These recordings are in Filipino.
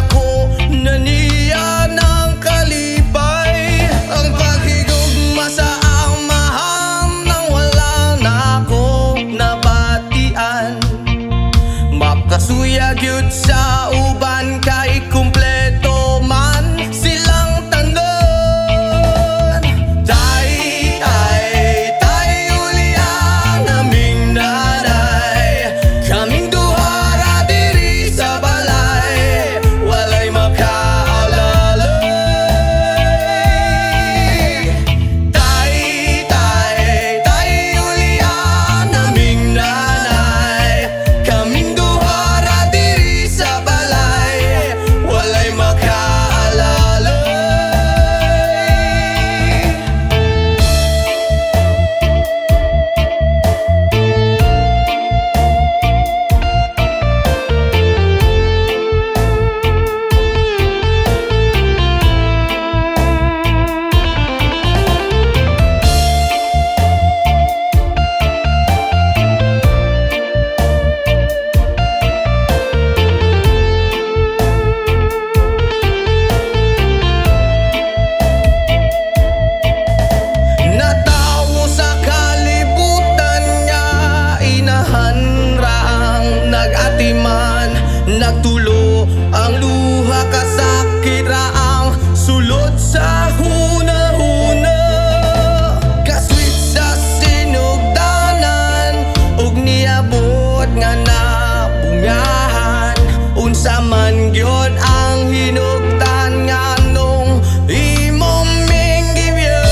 ako naniya ng kalipay. Ang paghigugma sa amahan nang wala na ako nabatian. Makasuyag yun sa uban kay kumpleto man silang tanan. Tay, ulian naming nanay, kaming duhara diri sa balay, walay makaalalay. Tay, ulian naming nanay, kaming duhara diri sa balay, walay makaalalay. Natawo sa kalibutan nga inahan raang nag-atiman, nagtulo ang luha kasakit raang sulod sa hunahuna. Kaswit sa sinugdanan ug niabot nga nabungahan, unsa man gyud ang hinugtan nga nung imong minggibiyon.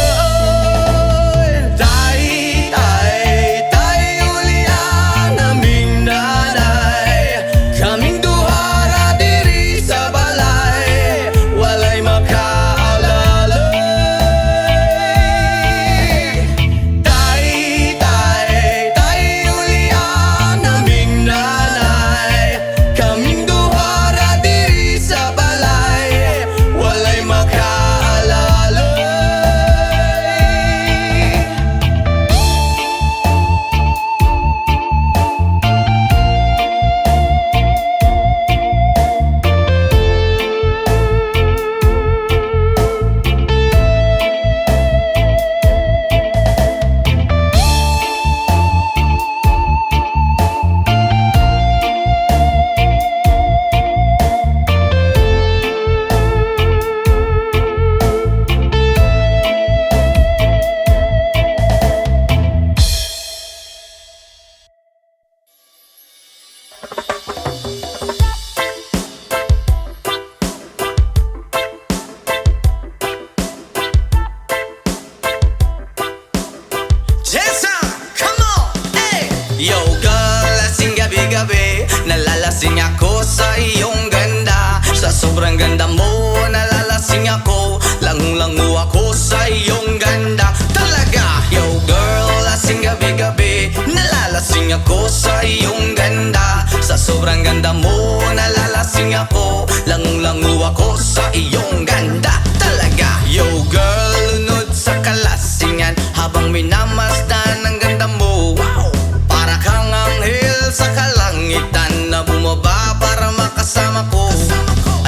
Tay, ulian naming nanay, kaming duhara diri sa balay, walay makaalalay. Tay, ulian naming nanay, kaming duhara diri sa balay, walay makaalalay. Jessa, come on, hey! Yo girl, lasing gabi-gabi, nalalasing ako sa iyong ganda. Sa sobrang ganda mo, nalalasing ako, langung-langu ako sa iyong ganda. Talaga, yo girl, lasing gabi-gabi, nalalasing ako sa iyong ganda. Sa sobrang ganda mo, nalalasing ako, langung-langu ako sa iyong ganda. Talaga, yo girl, lunod sa kalasingan habang minamasdan ang ganda mo. Wow! Para kang anghel sa kalangitan na bumaba para makasama ko.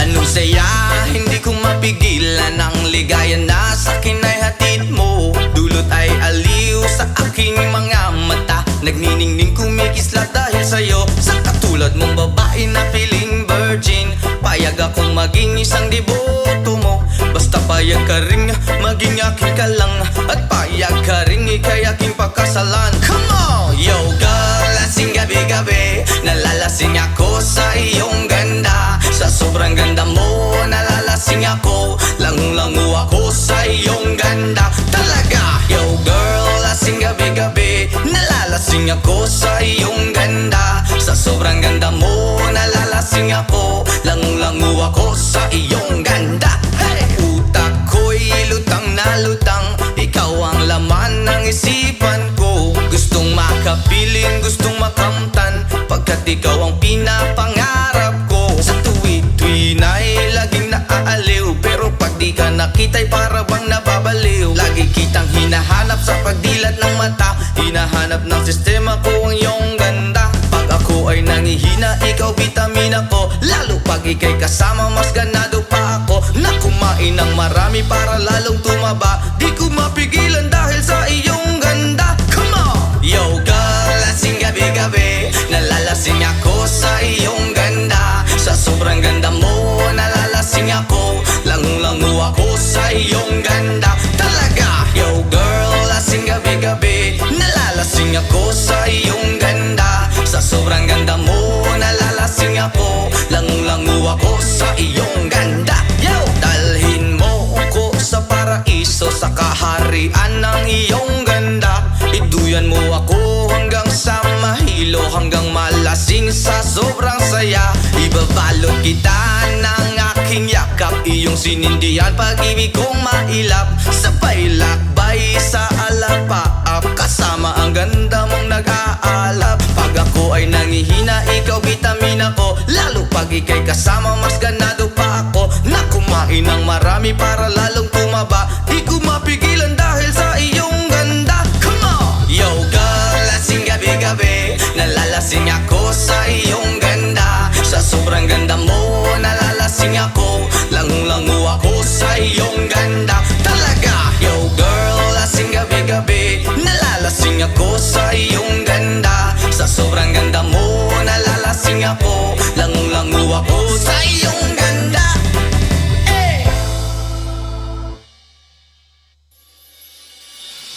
Anong saya, hindi ko mapigilan ang ligaya na sa akin ay hatid mo. Dulot ay aliw sa aking mga mata, nagniningning kumikislat dahil sa'yo. Sa katulad mong babae na feeling virgin, payag akong maging isang deboto mo. Basta payag ka rin maging akin ka lang, at payag ka rin ikay aking pagkasalan. Come on! Yo girl, lasing gabi-gabi, nalalasing ako sa iyong ganda. Sa sobrang ganda mo, nalalasing ako, langung-langu ako sa iyong ganda. Talaga, yo girl, lasing gabi-gabi, nalalasing ako sa iyong ganda. Sa sobrang ganda mo, nalalasing ako, langung-langu ako sa iyong ganda. Hey! Utak ko'y lutang na lutang, ikaw ang laman ng isipan ko. Gustong makapiling, gustong makamtan, pagkat ikaw ang pinapangarap ko. Sa tuwi-tuwi na'y laging naaaliw, pero pag di ka nakita'y para bang nababaliw. Lagi kitang hinahanap sa pagdilat ng mata, hinahanap ng sistema ko ang iyong ganda. Pag ako ay nangihina, ikaw vitamina ko, lalo pag pag ika'y kasama mas ganado pa ako na kumain ng marami para lalong tumaba. Di ko mapigilan dahil sa iyong ganda. Come on! Yo girl, lasing gabi-gabi, nalalasing ako sa iyong ganda. Sa sobrang ganda mo, nalalasing ako, lango-lango ako sa iyong ganda. Talaga! Yo girl, lasing gabi-gabi, nalalasing ako sa iyong ganda. Sa sobrang ganda mo, nalalasing ako, lango-lango ako sa iyong ganda. Yo! Dalhin mo ko sa paraiso, sa kaharian ng iyong ganda. Iduyan mo ako hanggang sa mahilo, hanggang malasing sa sobrang saya. Ibabalot kita ng aking yakap, iyong sinindihan pag-ibig kong mailap. Sabay lakbay sa alapaap, kasama ang ganda mong nag-aalap. Pag ako ay nangihina, ikaw vitamin ako, lalo pag ika'y kasama mas ganado pa ako na kumain ng marami para lalong tumaba. Di ko mapigilan dahil sa iyong ganda. Come on! Yo girl, lasing gabi-gabi, nalalasing ako sa iyong ganda. Sa sobrang ganda mo, nalalasing ako, lango-lango ako sa iyong ganda. Talaga! Yo girl, lasing gabi-gabi, nalalasing ako sa iyong ganda. Sa sobrang ganda mo, nalalasing ako, lango-lango ako sa iyong ganda.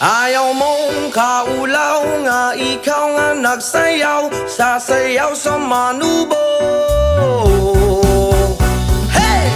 Ayaw mong kaulaw nga ikaw nga nagsayaw, sasayaw sa manubo. Hey!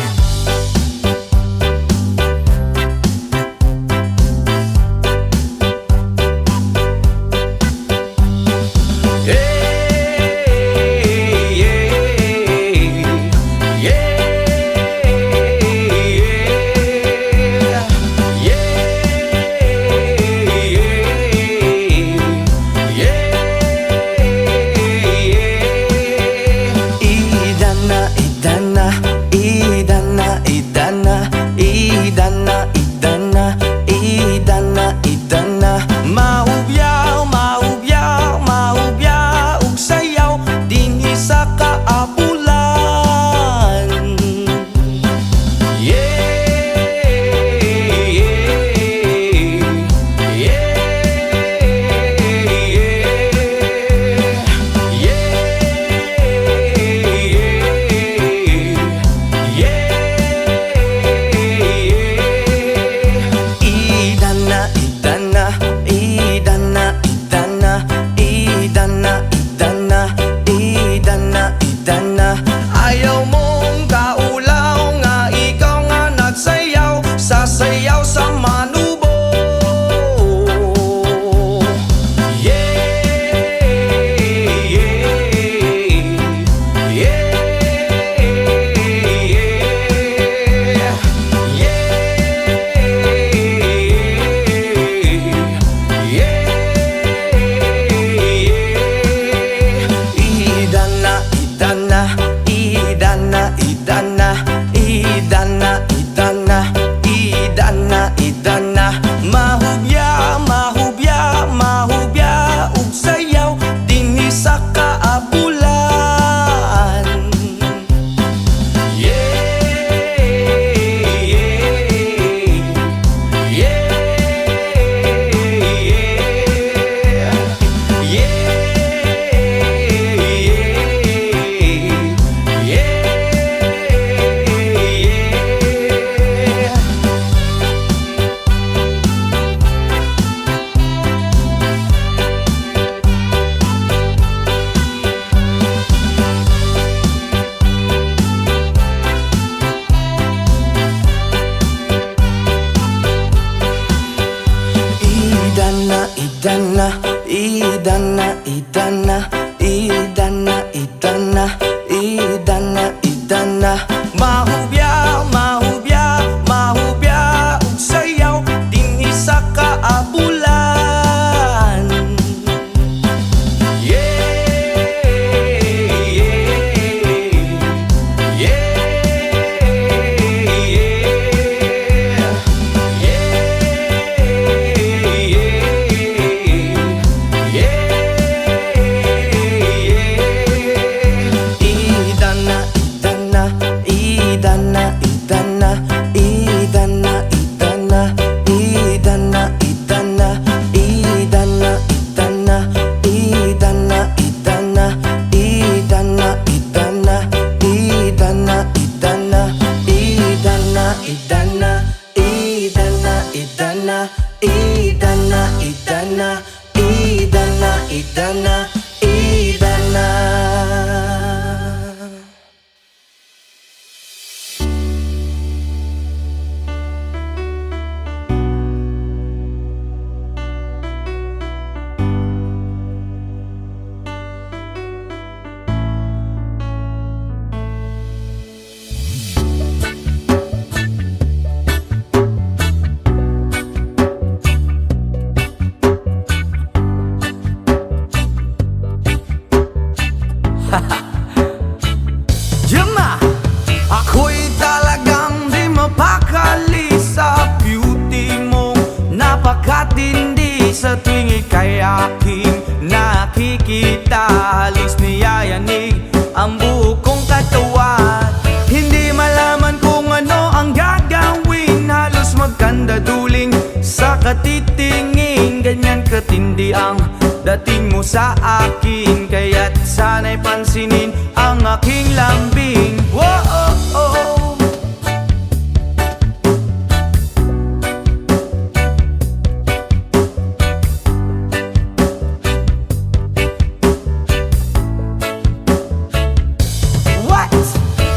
dating mo sa akin. Kaya't sana'y pansinin ang aking lambing. Whoa, oh, oh.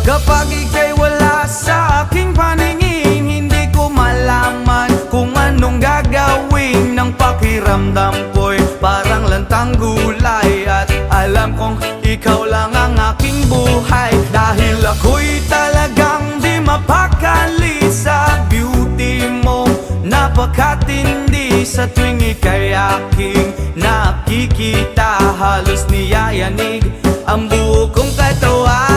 Kapag ika'y wala sa aking paningin, hindi ko malaman kung anong gagawin. Ng pakiramdam ko'y parang lantang gulay, at alam kong ikaw lang ang aking buhay. Dahil ako'y talagang di mapakali sa beauty mo. Napakatindi sa tuwing ika'y aking nakikita. Halos niyayanig ang buo kong katawan.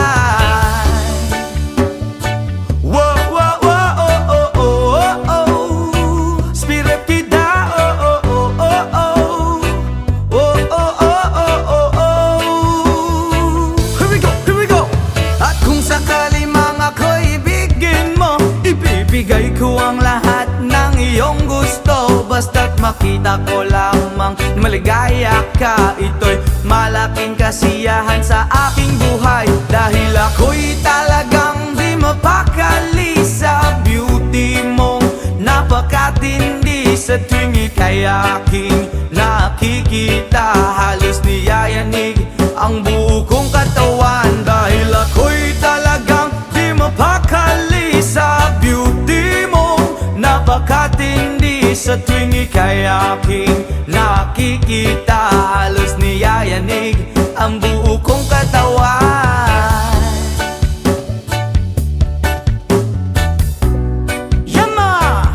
Ibibigay ko ang lahat ng iyong gusto, basta't makita ko lamang maligaya ka. Ito'y malaking kasiyahan sa aking buhay, dahil ako'y talagang di mapakali sa beauty mo. Napakatindi sa tuwing ika'y aking nakikita. Halos niyayanig ang buo kong katawan, dahil ako'y talagang di mapakali sa beauty mo. Napakatindi sa tuwing ika'y aking nakikita. Halos niyayanig ang buo kong katawan. Yama!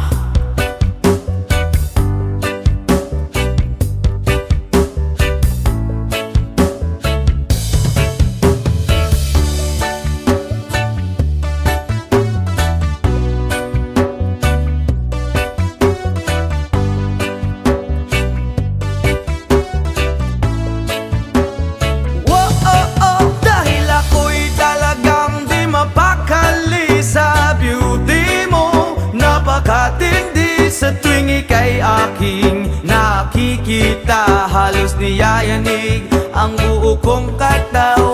Napakatindi sa tuwing ika'y aking nakikita. Halos niyayanig ang buo kong katawan.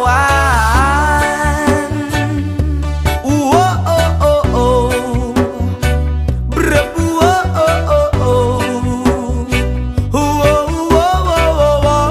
Oh, oh, oh, oh. Bravo, oh, oh, oh, oh. Oh, oh, oh, oh, oh.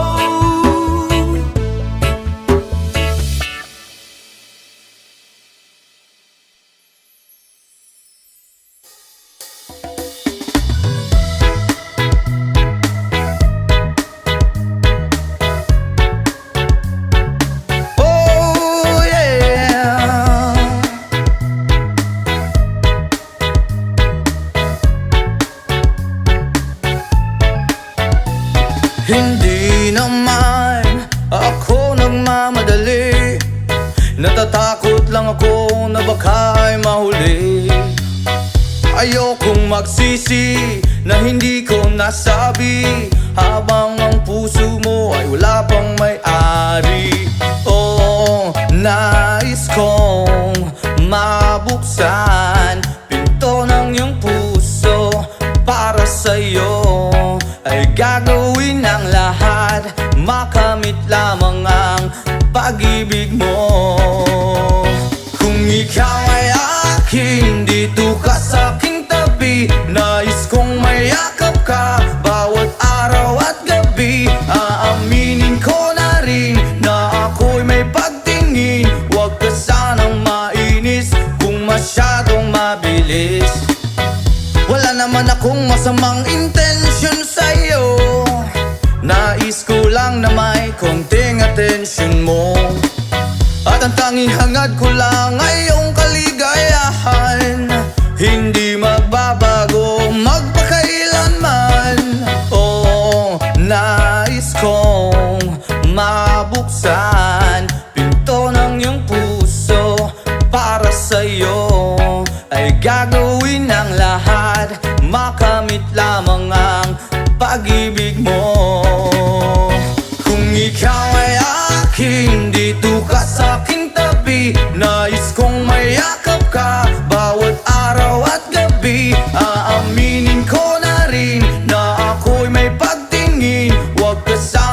Hindi naman ako nagmamadali, natatakot lang ako na baka'y mahuli. Ayokong magsisi na hindi ko nasabi, habang ang puso mo ay wala pang may-ari. Oh, nais kong mabuksan pinto ng iyong puso para sa'yo. Ay gagawin ang lahat, makamit lamang ang pag-ibig mo. Kung ikaw ay akin, dito ka sa aking tabi. Nais kong mayakap ka bawat araw at gabi. Aaminin ko na rin na ako'y may pagtingin. Huwag ka sanang mainis kung masyadong mabilis. Wala naman akong masamang intensyon sa'yo. Nais ko lang na may konting atensyon mo, at ang tanging hangad ko lang ay iyong kaligayahan. Hindi magbabago magpakailanman. Oh, nais kong mabuksan pinto ng iyong puso para sa'yo. Ay gagawin ang lahat, makamit lamang ang pag-ibig mo. Kung ikaw ay akin, dito ka sa aking tabi. Nais kong mayakap ka bawat araw at gabi. Aaminin ko na rin na ako'y may pagtingin. Huwag ka sa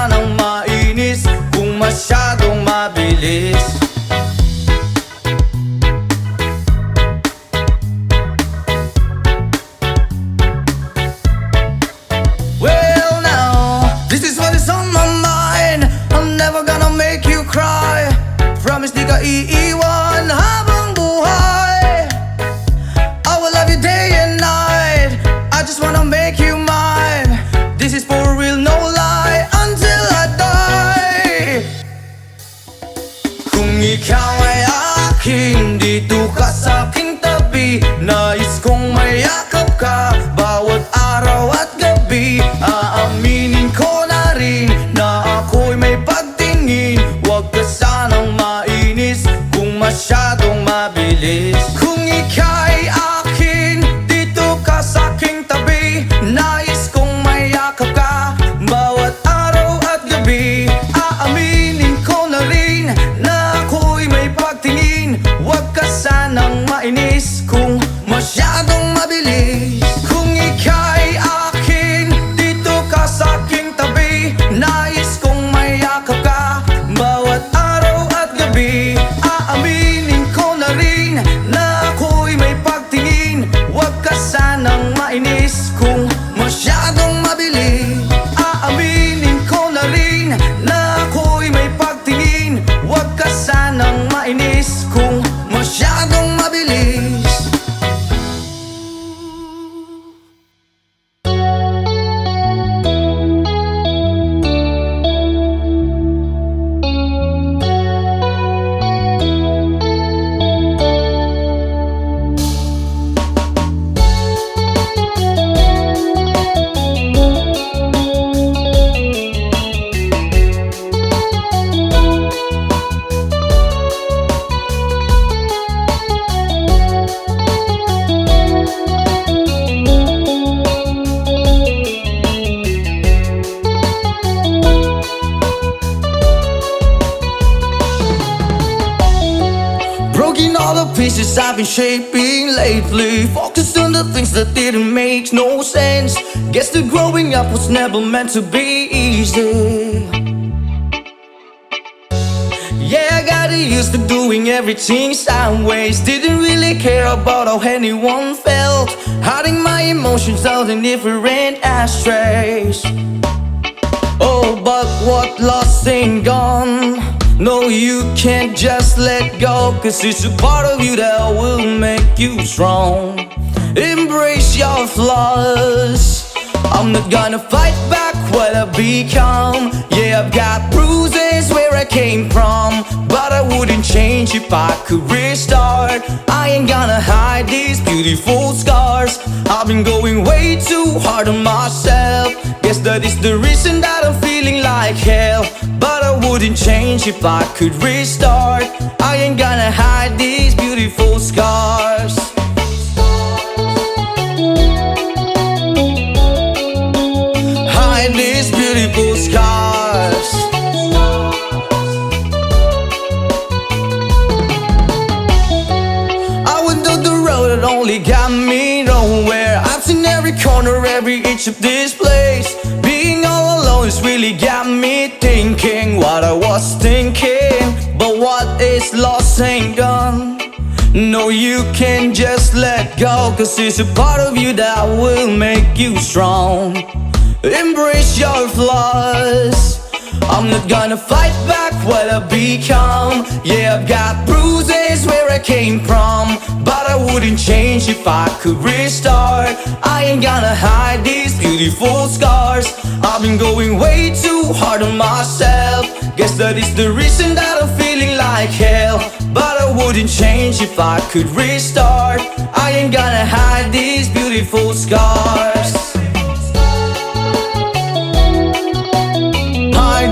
been shaping lately. Focused on the things that didn't make no sense. Guess that growing up was never meant to be easy. Yeah, I got used to doing everything sideways. Didn't really care about how anyone felt. Hiding my emotions out in different ashtrays. Oh, but what lost ain't gone. No, you can't just let go, 'cause it's a part of you that will make you strong. Embrace your flaws. I'm not gonna fight back what I become. Yeah, I've got bruises where I came from, but I wouldn't change if I could restart. I ain't gonna hide these beautiful scars. I've been going way too hard on myself. Guess that is the reason that I'm feeling like hell, but I wouldn't change if I could restart. I ain't gonna hide these beautiful scars. Hide these beautiful scars. I went down the road that only got me nowhere. I've seen every corner, every inch of this place. Being all alone has really got me thinking what I was thinking. But what is lost ain't gone. No, you can't just let go, 'cause it's a part of you that will make you strong. Embrace your flaws. I'm not gonna fight back what I become. Yeah, I've got bruises where I came from, but I wouldn't change if I could restart. I ain't gonna hide these beautiful scars. I've been going way too hard on myself. Guess that is the reason that I'm feeling like hell, but I wouldn't change if I could restart. I ain't gonna hide these beautiful scars. Hide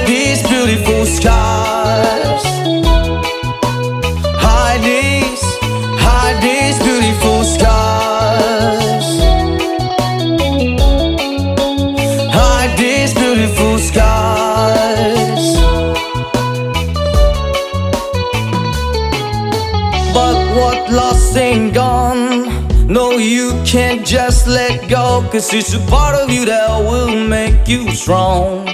these beautiful scars. Hide these beautiful scars. Hide these beautiful scars. But what lost ain't gone. No, you can't just let go, 'cause it's a part of you that will make you strong.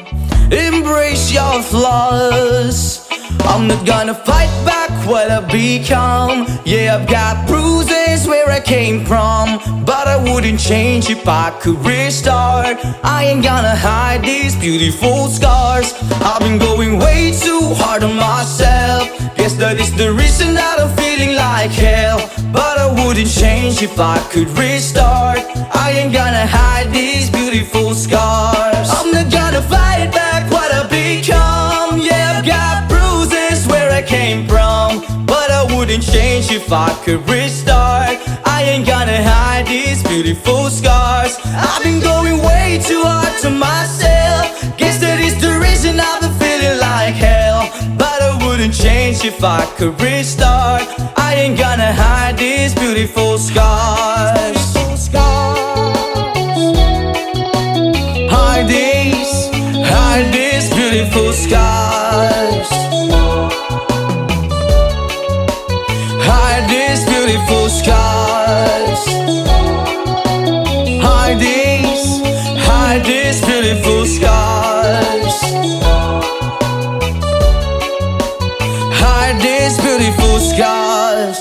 Embrace your flaws. I'm not gonna fight back what I become. Yeah, I've got bruises where I came from, but I wouldn't change if I could restart. I ain't gonna hide these beautiful scars. I've been going way too hard on myself. Guess that is the reason that I'm feeling like hell, but I wouldn't change if I could restart. I ain't gonna hide these beautiful scars. I'm not gonna fight back what I become. Yeah, I've got bruises where I came from, but I wouldn't change if I could restart. I ain't gonna hide these beautiful scars. I've been going way too hard to myself. Guess that is the reason I've been feeling like hell, but I wouldn't change if I could restart. I ain't gonna hide these beautiful scars. Hide these beautiful scars. Hide these beautiful scars. Hide these beautiful scars. Hide these beautiful scars.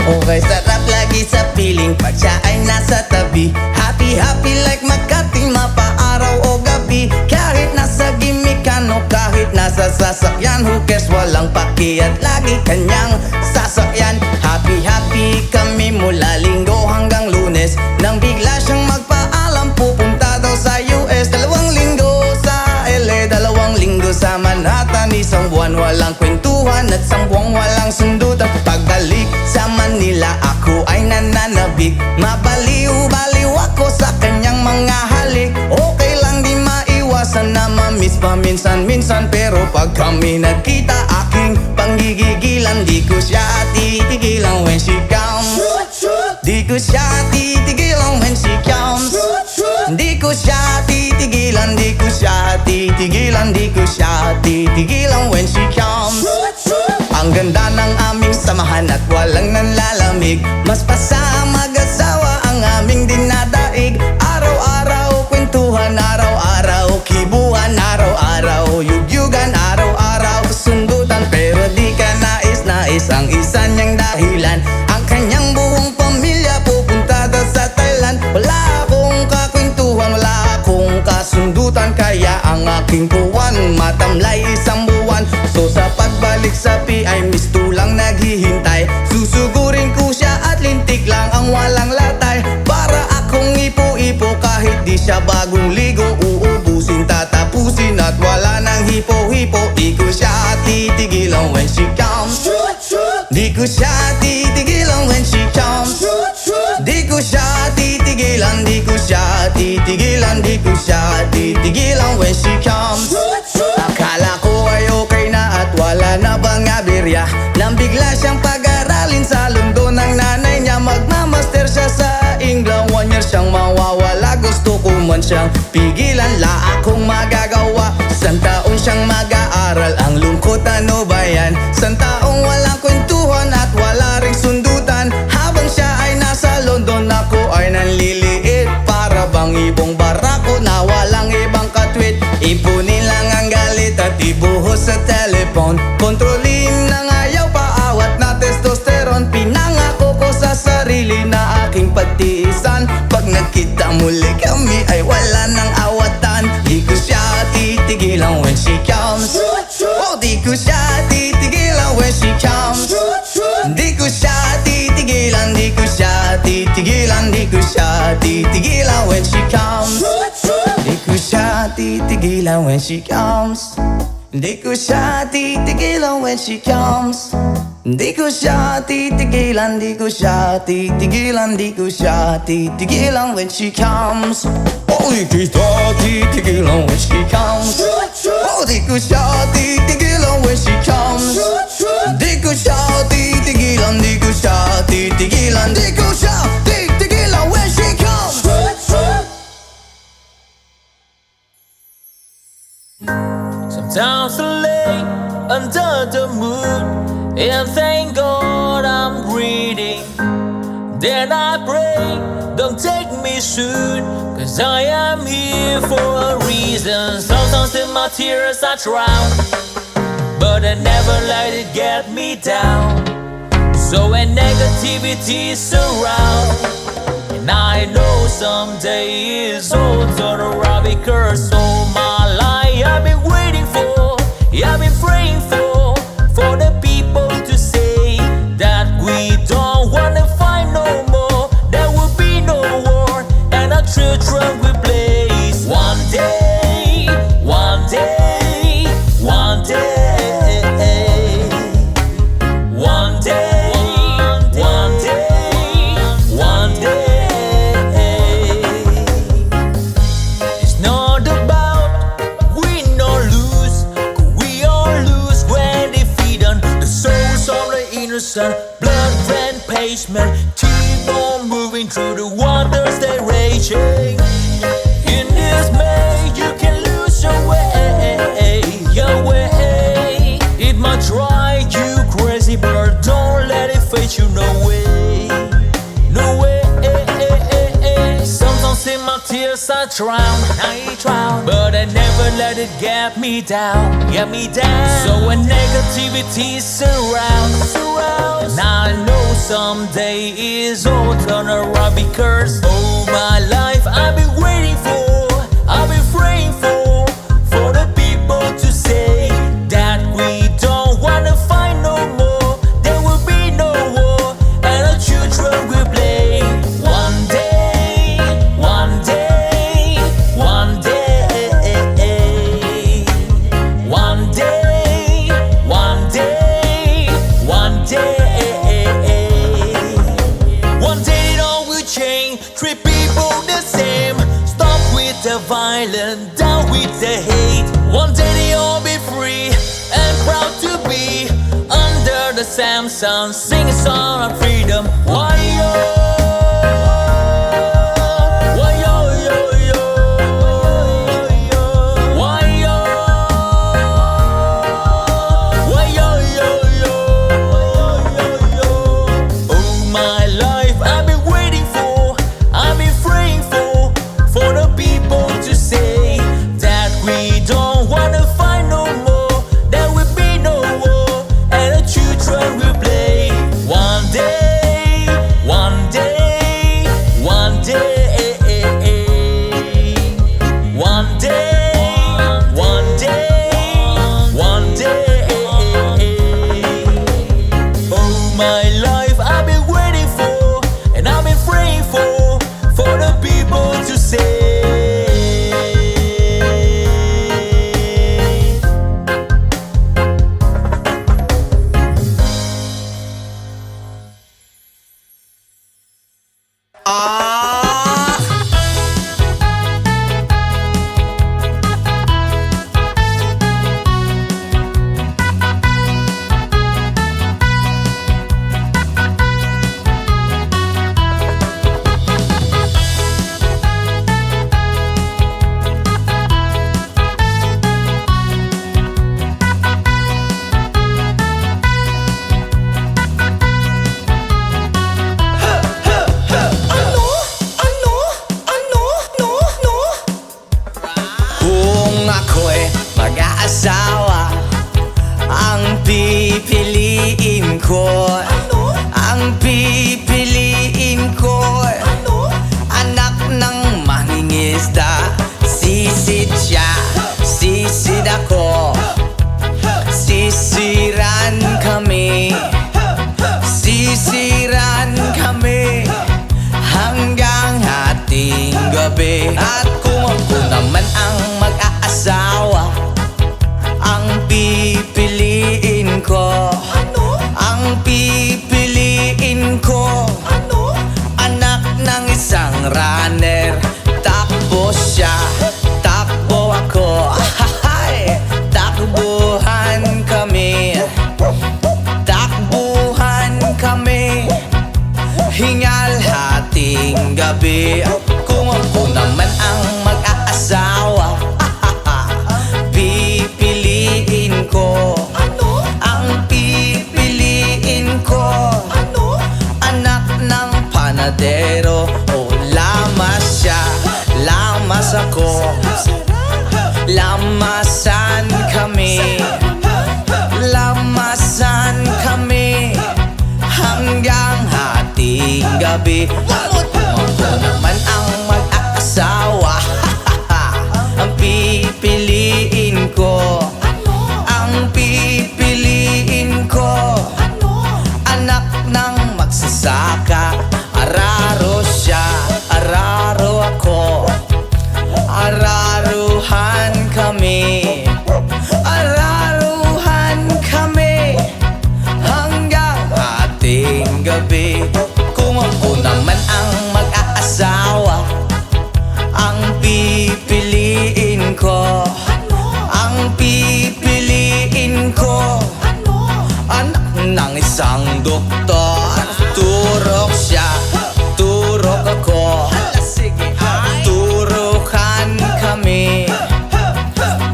Okay, sarap lagi sa piling pag siya ay nasa tabi. Happy, happy like Makati, mapaaraw o gabi. Kahit nasa gimikan o kahit nasa sasakyan, who cares, walang pakiat, lagi kanyang sasakyan. Happy, happy kami mula Linggo hanggang Lunes, nang bigla siyang magpaalam pupunta daw sa US. 2 linggo sa LA, 2 linggo sa Manhattan, isang buwan walang kwentuhan. buwan at sampuang walang sundutan. Pagbalik sa Manila ako ay nananabik, mabaliw-baliw ako sa kanyang mga halik. Okay lang di maiwasan na ma-miss paminsan-minsan, pero pag kami nagkita aking panggigigilan. Di ko siya titigilan when she comes, di ko siya titigilan when she comes. Di ko siya titigilan, di ko siya titigilan, di ko siya titigilan when she comes. Ang ganda ng aming samahan at walang nanlalamig, mas pa sa mag-asawa ang aming dinadaig. Araw-araw kwentuhan, araw-araw kibuhan, araw-araw yugyugan, araw-araw sundutan. Pero di ka nais-nais ang isa niyang dahilan, ang kanyang buong pamilya pupunta daw sa Thailand. Wala akong kakwentuhan, wala akong kasundutan, kaya ang aking buwan matamlay isang buwan. So sa pagbalik sa PI, misto lang naghihintay. Susugurin ko siya at lintik lang ang walang latay, para akong ipo-ipo kahit di siya bagong ligo. Uubusin, tatapusin at wala nang hipo-hipo. Di ko siya titigilan when she comes, di ko siya titigilan when she comes. Di ko siya titigilan, di ko siya titigilan, di ko siya titigilan when she comes. Akala ko ay okay na at wala na bang aberya, nang bigla siyang pag-aralin sa London ng nanay niya. Magmamaster siya sa England, 1 year siyang mawawala. Gusto ko man siyang pigilan, la akong magagawa. Isang taon siyang mag-aaral, ang lungkot ano ba yan? Isang taong walang kwentuhan at wala ring sundutan. Habang siya ay nasa London, ako ay nanliliit, para bang ibong barako na walang ibang katwit. Ipunin lang ang galit at ibuhos sa telepon, kontrolin ng ayaw, paawat na testosterone. Pinangako ko sa sarili na aking pagtiisan, pag nagkita muli kami ay wala nang awatan. Di ko siya titigilan when she comes, oh di ko siya titigilan when she comes. Di ko siya titigilan, di ko siya titigilan, di ko siya titigilan when she comes. Di ko siya titigilan when she comes. Di ko siya titigilan when she comes. Di ko siya titigilan, di ko siya titigilan, di ko siya titigilan when she comes. Oh, di ko siya titigilan when she comes. Oh, di ko siya titigilan when she comes. Di ko siya titigilan, di ko siya titigilan, di ko siya titigilan when she comes. Sometimes I lay under the moon and thank God I'm breathing. Then I pray, don't take me soon, cause I am here for a reason. Sometimes in my tears I drown, but I never let it get me down. So when negativity surrounds, and I know someday it's all turn around, because all my life I've been waiting for, I've been praying for the people to say that we don't wanna fight no more. There will be no war, and our children will blaze. One day, one day, one day, one day, one day, one day. It's not about win or lose, 'cause we all lose when defeat on the souls of the innocent. Blood red pavement, keep on moving through the waters they raging. In this May, you can lose your way, your way. It might drive you crazy, but don't let it fade you. No way, no way. Sometimes in my tears I drown, but I never let it get me down, get me down. So when negativity surrounds, now I know someday is all turn around, because all my life I've been waiting for, I've been praying for the people to say that we don't wanna fight no more. There will be no war, and our children will play. One day, one day, one day, one day, one day, One day it all will change, treat people the same. Stop with the violence, down with the hate. One day they all be free and proud to be under the same sun, sing a song of freedom. Why yo? Mag-aasawa ang pipiliin ko. Ang pipiliin ko. Anak ng mangingisda, sisid siya, sisid ako. Sisiran kami, sisiran kami hanggang hating gabi. At kung ako naman ang mag-aasawa, ang pipiliin ko. Ang pipiliin ko. Anak ng isang runner, takbo siya, takbo ako. Takbuhan kami, takbuhan kami hingal hating gabi. Kung ako naman ang mag-aasawa, pipiliin ko. Ang pipiliin ko. Anak ng panadero, o lamas siya, lamas ako. Lamasan kami, lamasan kami hanggang hating gabi. Ako naman ang mag-aasawa, ang pipiliin ko. Ang pipiliin ko. Anak ng magsasaka, araro siya, araro ako. Araruhan kami, araruhan kami hanggang hating gabi. Kung ako naman ang mag-aasawa, ang pipiliin ko. Ang pipiliin ko. Anak ng isang doktor, turok siya, turok ako. Turukan kami,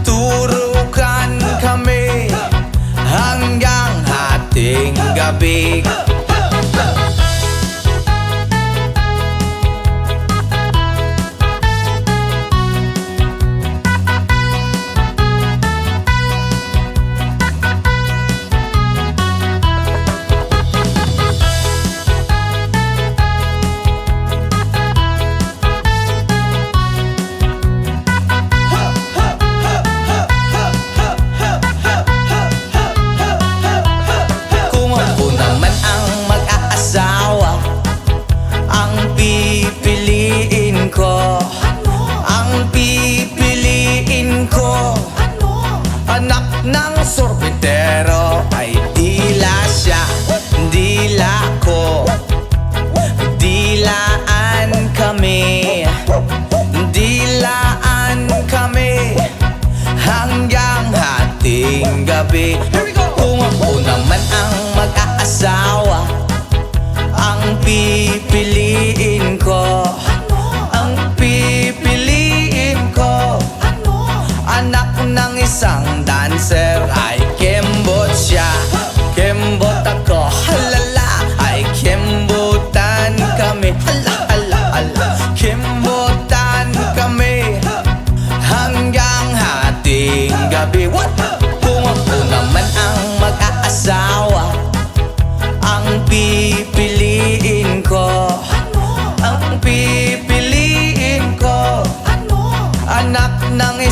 turukan kami hanggang hating gabi. Kung ako naman ang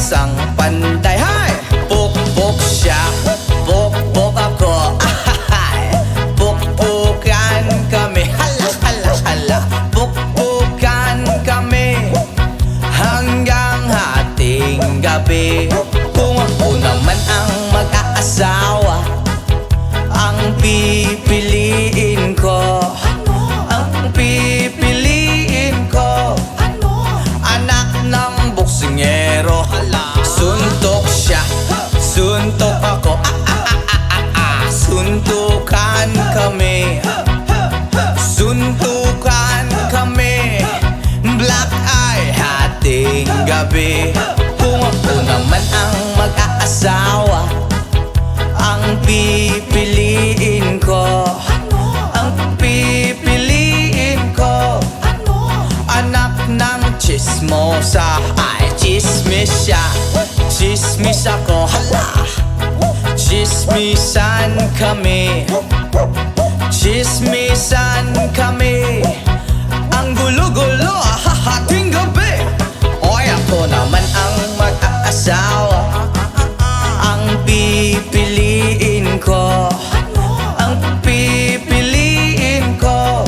isang panday. Hay! Pukpok siya, pukpok ako. Ahahay! Pukpukan kami. Hala, hala, hala. Pukpukan kami hanggang hating gabi. Kung ako naman ang mag-aasawa, ang pipiliin ko, ang pipiliin ko, anak ng boksingero. Suntok siya, suntok ako. Suntukan kami, suntukan kami. Black eye, hating gabi. Kung ako naman ang mag-aasawa, ang pipiliin ko, ang pipiliin ko, anak ng chismosa. Ay, chismis siya, chismis ako. Hala! Chismisan kami, chismisan kami. Ang gulo-gulo, hahating gabi. Oy, ako naman ang mag-aasawa, ang pipiliin ko, ang pipiliin ko,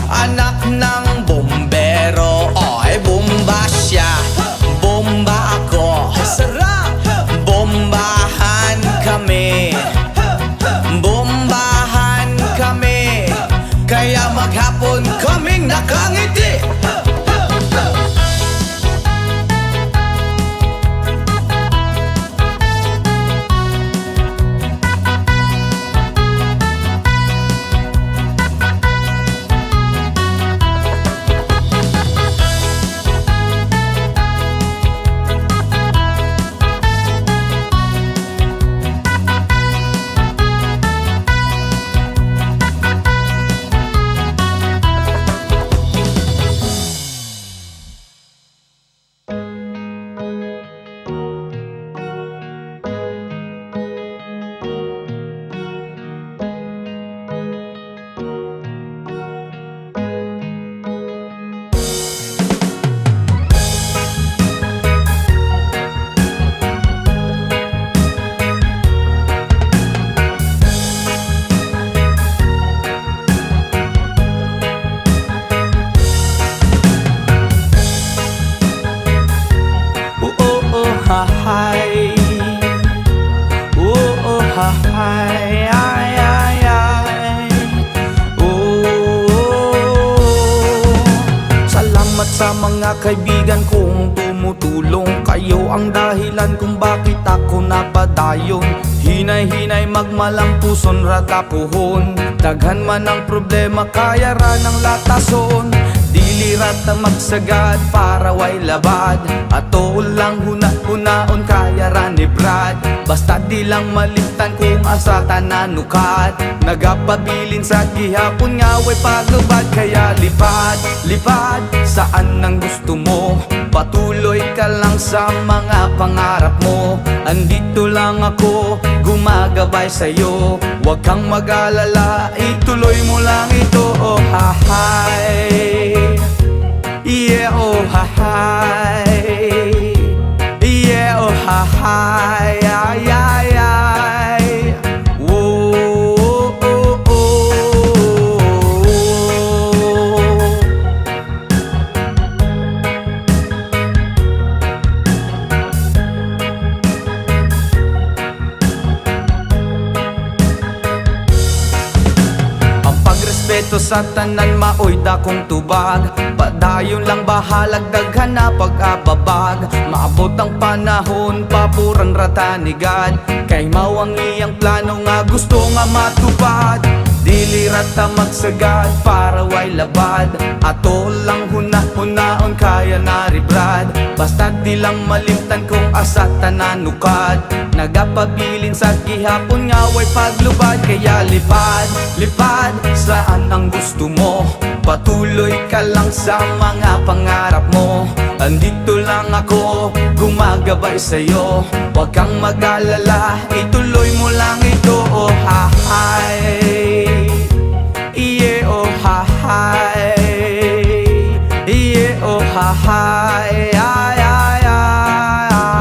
anak ng bombero. Oy, bomba siya, bomba ako. Sarap! Bombahan kami, bombahan kami, kaya maghapon kaming nakangiti. Hi, oh, oh, hi, ay, ay, ay. Salamat sa mga kaibigan kong tumutulong. Kayo ang dahilan kung bakit ako napadayon. Hinay-hinay magmalampuson ratapuhon. Daghan man ang problema kaya ra ng latason. Dilirat na magsagad para way labad. Ato lang huna-hunaon kaya ra ni Brad. Basta di lang malimtan kung asa tananukat. Nagapabilin sa gihapon nga way paglubad. Kaya lipad, lipad saan ang gusto mo. Patuloy ka lang sa mga pangarap mo. Andito lang ako, gumagabay sa'yo. Huwag kang mag-alala, ituloy mo lang ito. Oh hahay, yeah oh hahay, yeah oh hahay, ay ay ay. Whoa, oh, oh, oh. Respeto sa tanan maoy dakong tubag. Padayon lang bahalag daghan na pag-ababag. Maabot ang panahon papuran ratanigad. Kay mao ang iyang plano nga gusto nga matupad. Dilirat ta magsagad para way labad. Ato lang huna-hunaon kaya naribrad. Basta di lang malimtan kung asa tananukad. Nagapabilin sa gihapon nga way paglubad. Kaya lipad, lipad saan ang gusto mo. Patuloy ka lang sa mga pangarap mo. Andito lang ako, gumagabay sa'yo. Huwag kang mag-alala, ituloy mo lang ito. Oh hahay, yeah oh hahay, yeah oh hahay, ay ay ay.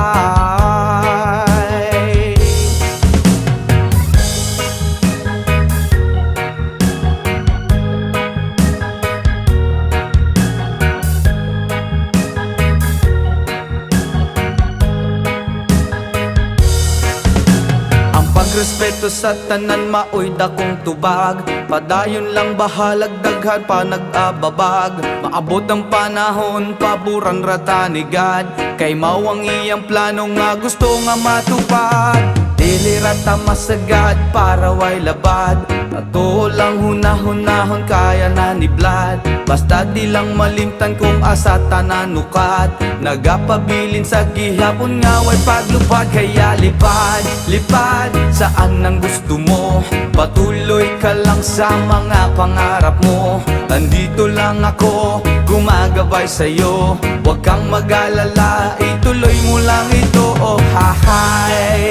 respeto sa tanan, maoy dakong tubag. Padayon lang bahalag daghan pa nag-ababag. Maabot ang panahon, paboran rata ni God. Kay mawang iyang plano nga gusto nga matupad. Dili rata masagad para way labad. Ato lang hunahon kaya na ni Vlad. Basta di lang malimtan kung asa tananukat. Nagapabilin sa gihapon nga way paglupad. Kaya lipad, lipad saan ang gusto mo. Patuloy ka lang sa mga pangarap mo. Andito lang ako, gumagabay sa'yo. Huwag kang mag-alala, ituloy mo lang ito. Oh hahay,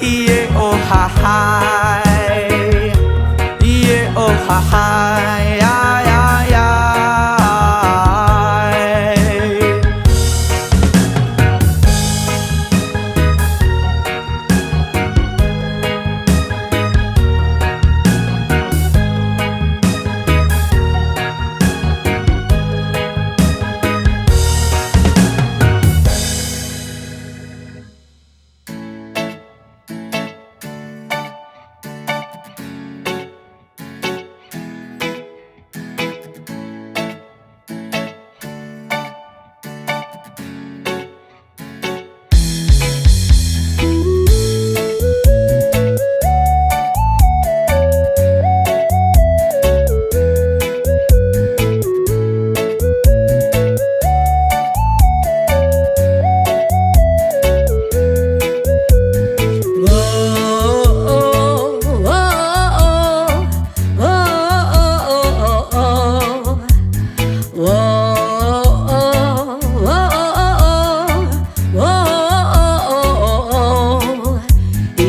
yeah, oh hahay, yeah, oh hahay, ay, ay, ay.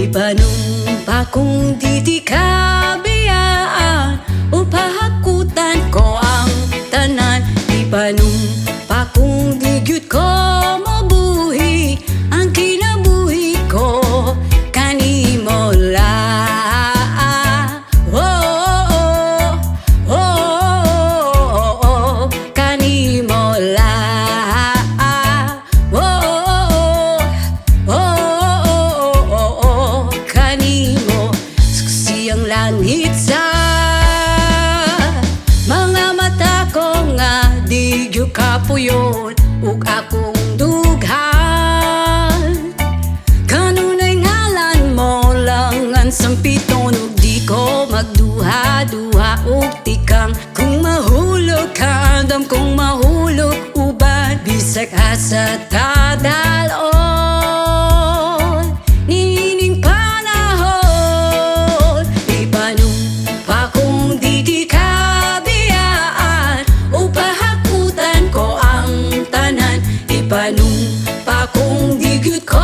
Ipanong pa kung di kabiyaan, upahakutan ko ang tanan. Ipanong pa kung di gyud ko mabuhi ang kinabuhi ko kanimo lang. Oh, oh, oh, oh, kanimo lang. Oh, oh, kanimo siyang langit sa mga mata ko nga di gyud kapuyon ug akong dughan. Kanunay ngalan mo lang ang sampiton ug di ko magduha-duha ug tikang kung mahulog ka andam kung mahulog uban bisag asa tadalon nining panahon. Ipanong pa kung di kabiyaan, upahakutan ko ang tanan. Ipanong pa kung di gyud ko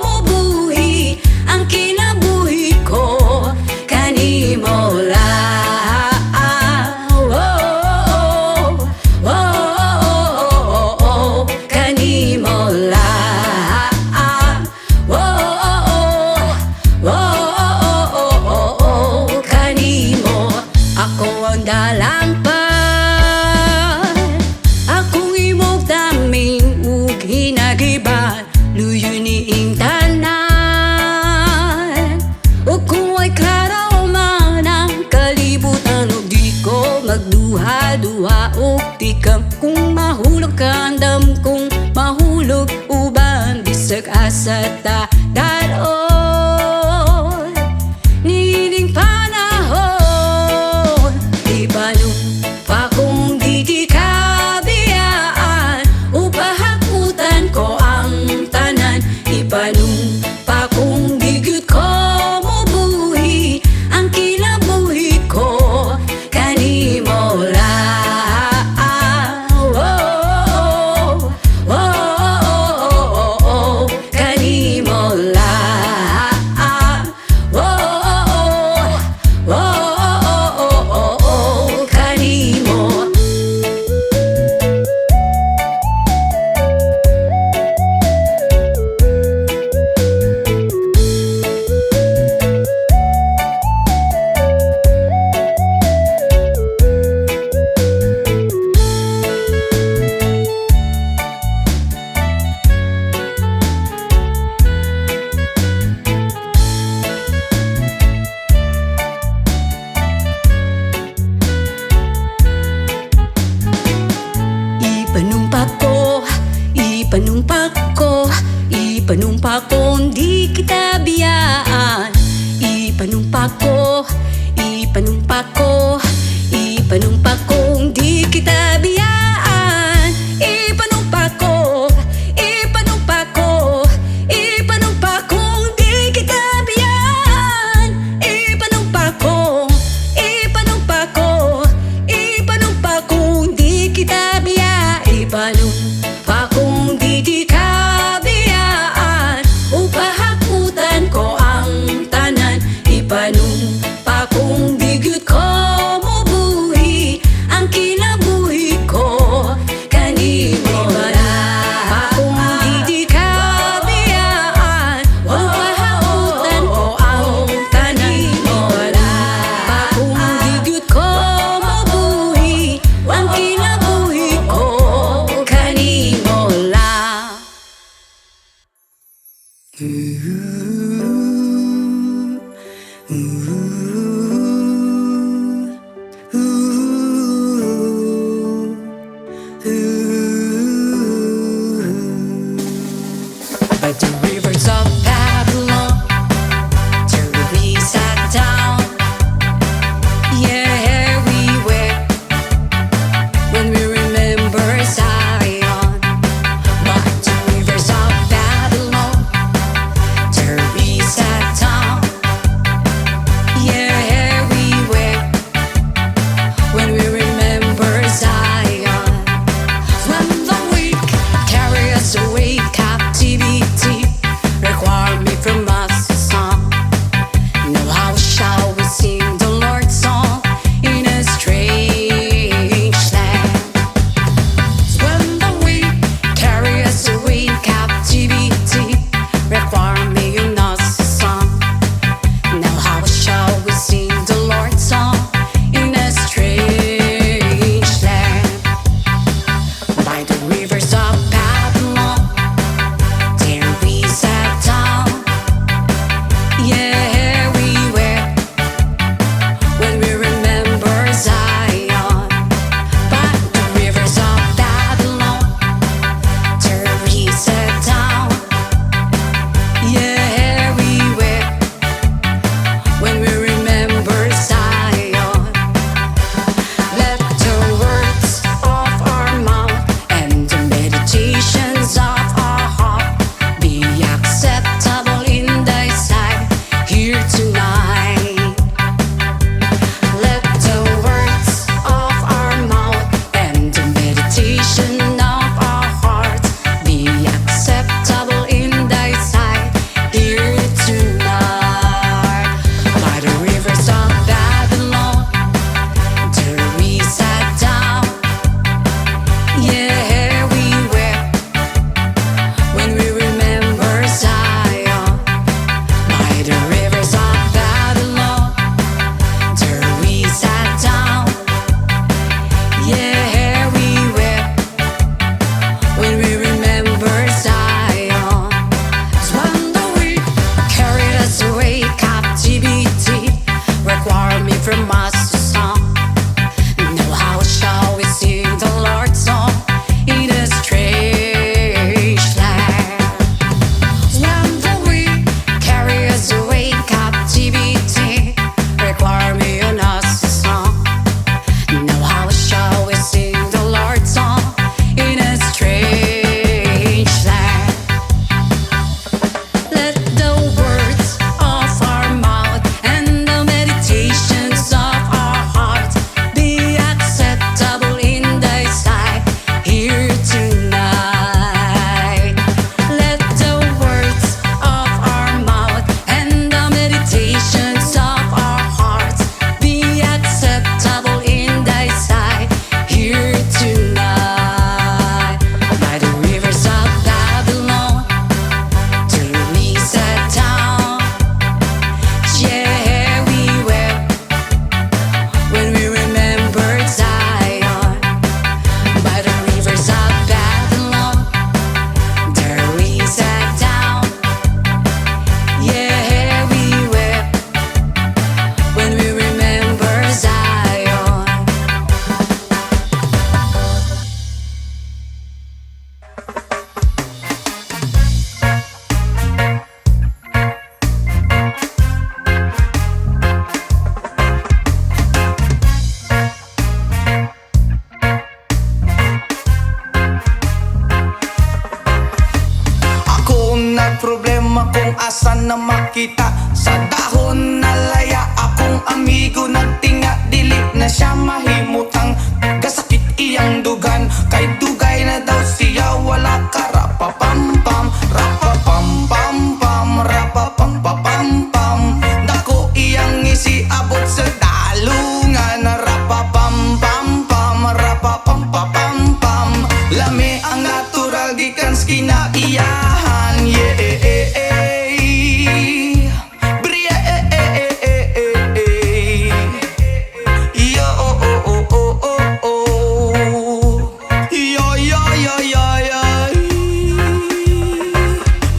mabuhi ang kinabuhi ko kanimo lang. Oh, oh, oh, kanimo lang. Oh, kanimo ako ang dalampan. Akong imong daming ug hinagiban, luyo niing tanan. Ug kung ay klaro man ang kalibutan ug di ko magduha-duha ug tikang kung mahulog ka andam kung mahulog uban bisag asa ta daron nining panahon. Ipanong pa kung di kabiyaan, upahakutan ko ang tanan. Ipanong pa kung di gyud ko mabuhi ang kinabuhi ko kanimo lang. Oh, kanimo lang. ipanumpa ko, ipanumpa kong di kita biyaan. Ipanumpa ko, ipanumpa ko, ipanumpa kong di kita biyaan. Ipanumpa ko, ipanumpa ko, ipanumpa kong di kita biyaan. Ipanumpa kong di ka biyaan. Upahakutan ko ang tanan. Ipanumpa kong di gyud ko mobuhi. sana makita. Sa dahon na laya akong amigo nagtinga, dili na siya mahimutang gasakit iyang dugan. Kay dugay na daw siya wala ka rapapampam, rapapampampam, rapapampapampam. Dako iyang isiabot sa dalungan, rapapampampam, rapapampapampam. Lami ang natural gikan sa kinaiyahan, yeah. Bria, yo, oh, oh, oh, oh, oh, oh. Yo, yo, yo, yo, yo.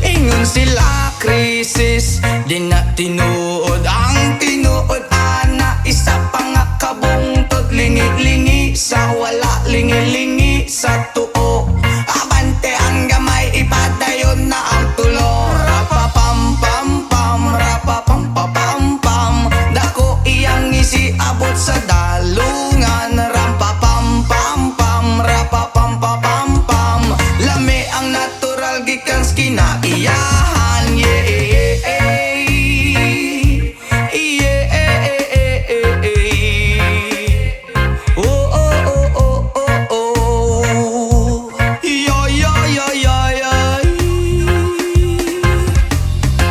Ingon sila krisis, di na tinuod ang tinuod. Ana, isa pa nga kabungtod, lingi-lingi sa wala, lingi-lingi sa tuo. Abante ang gamay, ipadayon na ang tulo. Rapapampampam, rapapampapampam. Dako iyang isiabot sa dalungan, rampapampampam, rapapampapampam. Lami ang natural gikan sa kinaiyahan, yeah. Oh, oh, oh, oh, oh, oh. Yo, yo, yo, yo, yo.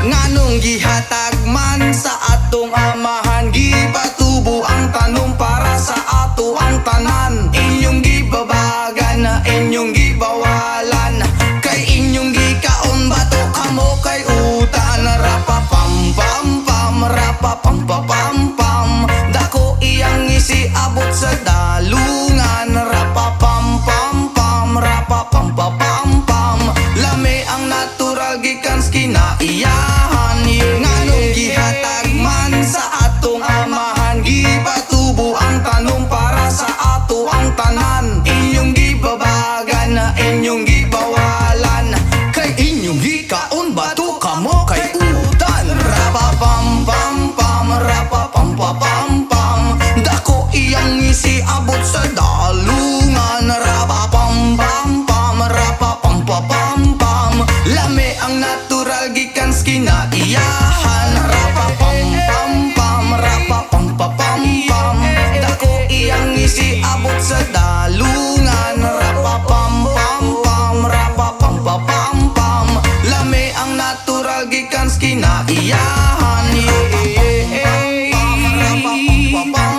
Nganong gihatag man sa atong amahan, gipatubo ang tanom para sa ato ang tanan. Inyong gibabagan, inyong gibawalan, kay inyong gikaon bato kamo kay utan. Rapapampampam, rapapampapampam. Dako iyang isiabot sa dalungan, rapapampampam, rapapampapampam. Lami ang natural gikan sa kinaiyahan, yeah. Nganong gihatag man sa atong amahan, gipatubo ang tanom para sa ato ang tanan. Inyong gibabagan, inyong gibawalan, kay inyong gikaon bato kamo kay utan. Rapapampampam, rapapampapampam. Dako iyang isiabot sa dalungan, rapapampampam, rapapampapampam. Lami ang natural gikan sa kinaiyahan, rapapampampam, rapapampapampam. Dako iyang isiabot sa dalungan, rapapampampam, rapapampapampam. Lami ang natural gikan sa kinaiyahan, yeah.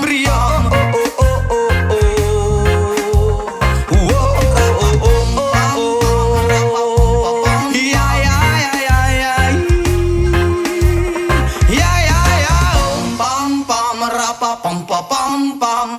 Bria, oh, oh, oh, oh, oh. Whoa, oh, oh, oh, oh, oh. Yeah, yeah, yeah, yeah, yeah. Yeah, yeah, yeah. Pam, pam, rapapampapampam.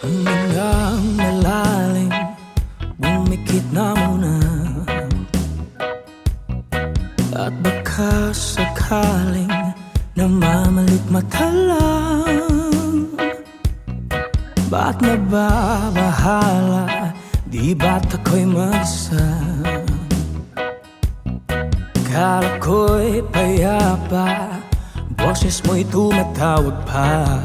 Hanggang malalim, bumikit na muna. At baka sakaling namamalit mata lang. Ba't nababahala, di ba't ako'y mag-isa? Kala ko'y payapa, boses mo'y tumatawag pa.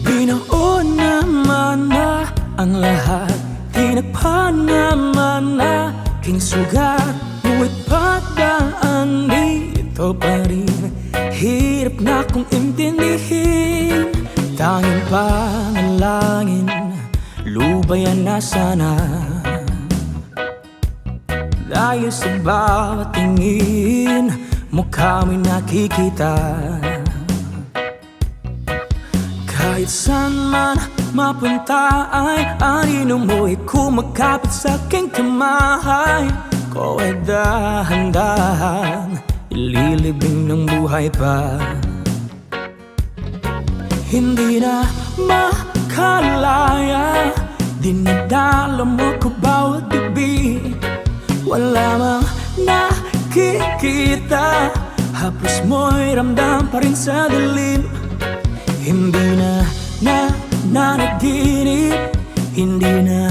Binaon naman na ang lahat, tinagpan naman na aking sugat. Ngunit pagdaan dito pa rin, hirap na kong intindihin. Tanging panalangin, lubayan na sana. Dahil sa bawat tingin, mukha mo'y nakikita. Kahit saan man mapunta ay anino mo'y kumakapit sa aking kamay. Ko ay dahan-dahan ililibing ng buhay pa. Hindi na makalaya, dinadala mo ko bawat gabi. Wala mang nakikita, haplos mo'y ramdam pa rin sa dilim. Hindi na nanaginip, hindi na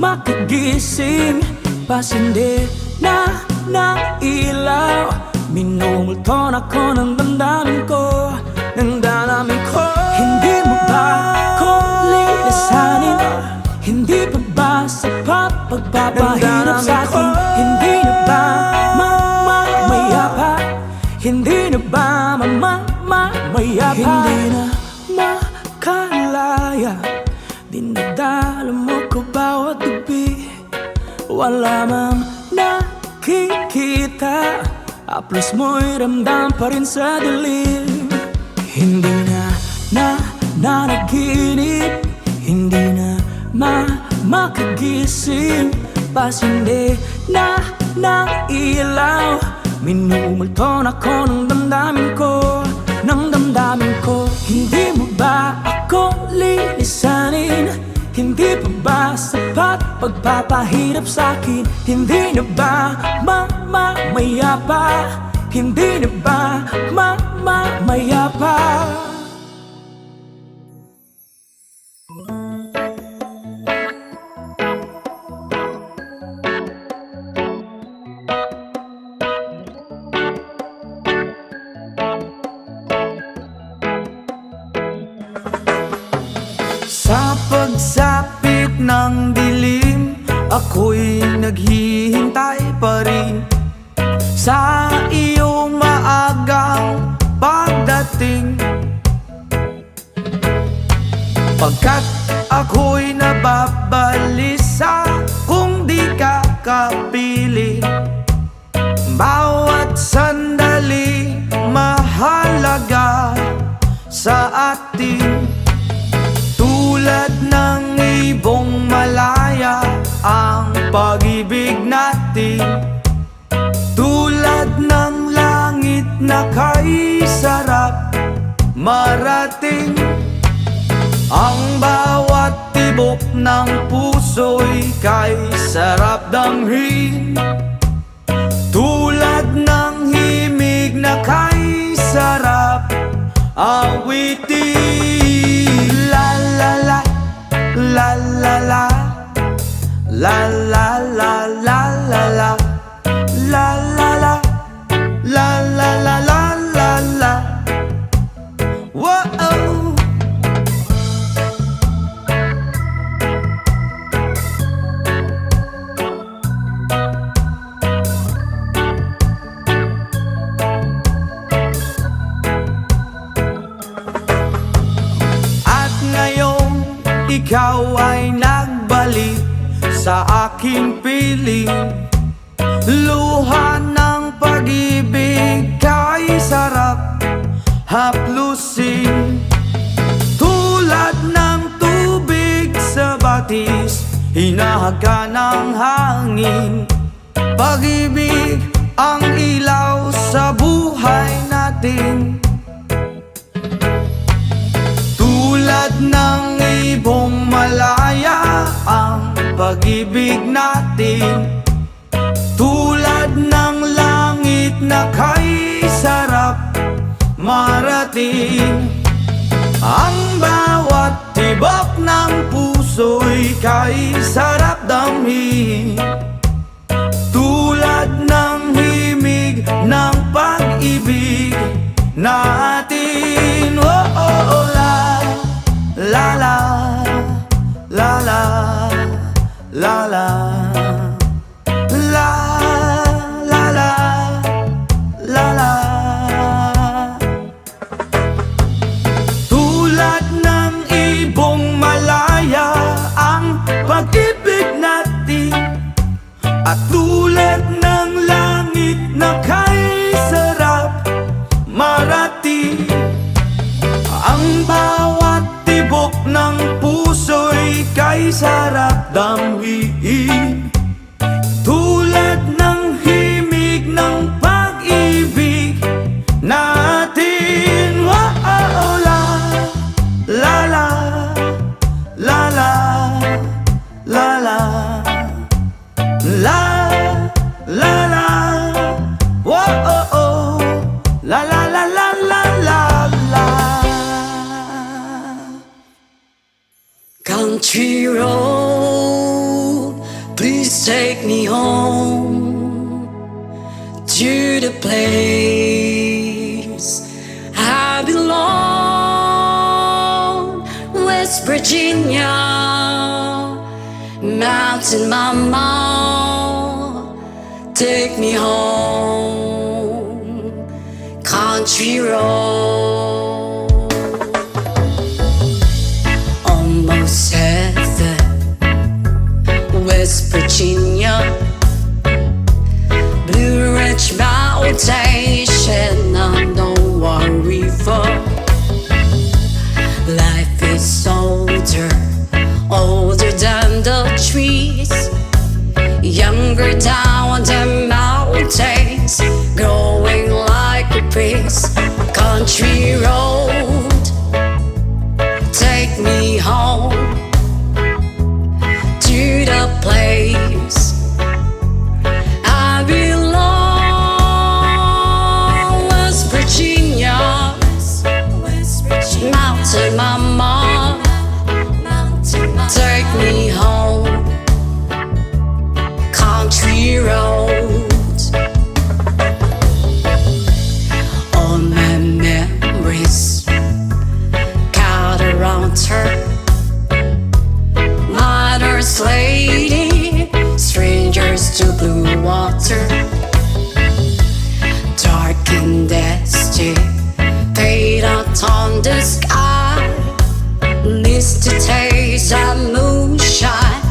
makagising. Pasindi na ilaw. Minumulton ako ng damdamin ko, ng damdamin ko. Hindi mo ba ako lilisanin? Hindi pa ba sapat pagpapahirap sa'kin? Hindi na ba mamayapa? Hindi na ba mamayapa? Hindi na makalaya, dinadala mo ko bawat gabi. Wala mang nakikita, haplos mo'y ramdam pa rin sa dilim. Hindi na nanaginip, hindi na makagising. Pasindi na ng ilaw, minumulton ako ng damdamin ko, ng damdamin ko. Hindi mo ba ako lilisanin? Hindi pa ba sapat pagpapahirap sa'kin? Hindi na ba mamayapa? Hindi na ba mamayapa? Sa pagsapit ng dilim, ako'y naghihintay pa rin sa iyong maagang pagdating. Pagkat ako'y nababalisa kung di ka kapiling. Bawat sandali mahalaga sa atin. Tulad ng ibong malaya ang pag-ibig natin. Tulad ng langit na kay sarap marating. Ang bawat tibok ng puso'y kay sarap damhin. Tulad ng himig na kay sarap awitin. La la la, la la la, la la la la la la, la la la, la la la la la la. Whoa. Ikaw ay nagbalik sa aking piling. Luha ng pag-ibig kay sarap haplusin. Tulad ng tubig sa batis, hinahaga ng hangin. Pag-ibig ang ilaw sa buhay natin. Tulad ng ibong malaya ang pag-ibig natin. Tulad ng langit na kay sarap marating. Ang bawat tibok ng puso'y kay sarap damhin. Tulad ng himig ng pag-ibig natin. Oh, oh, oh, la la la la la la la la la la la. Tulad ng ibong malaya ang pag-ibig natin. At tulad ng langit na kay sarap marating. Ang bawat tibok ng puso'y kay sarap damhin. Tulad ng himig ng pag-ibig natin. Oh, oh, la la la la la la la la la la. Oh, oh, oh, la la la la la la la. Country road, please take me home. place I belong, West Virginia, Mountain Mama, take me home, country road. Almost heaven, West Virginia, Blue Ridge Mountain, Shenandoah River. Life is older, older than the trees, younger down the mountains, growing like a breeze. Country road, take me home to the place I belong, West Virginia, Mountain Mama, take me home, country roads. All my memories got around her, mother's lady, strangers to blue water, dark and dusty, fade out on the sky, mist to taste of moonshine,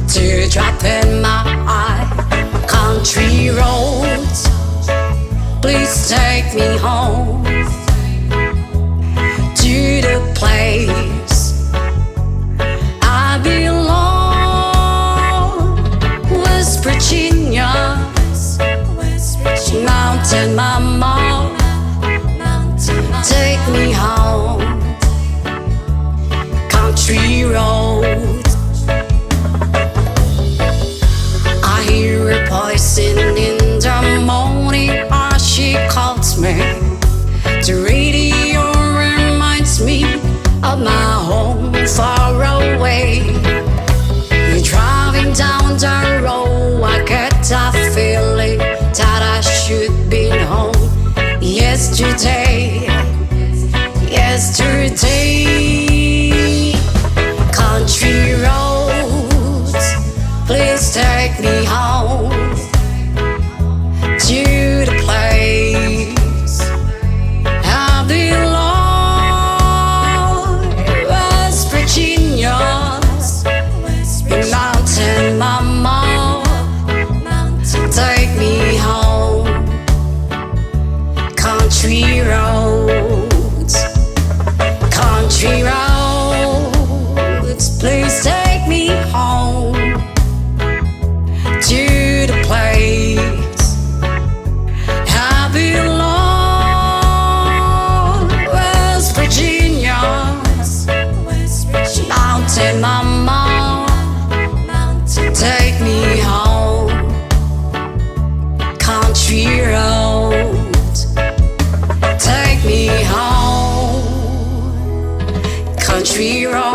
teardrop in my eye. Country roads, please take me home to the place I belong, West Virginia, Mountain Mama, take me home, country road. I hear a voice in the morning as she calls me. The radio reminds me of my home far away. You're driving down the road, I get that feeling that I should be home. Yesterday, country roads, please take me home to the place I belong, West Virginia, Mountain Mama, take me home, country roads, country roads, please take me home to the place I belong, West Virginia, Mountain Mama, take me home, country roads, take me home, country roads.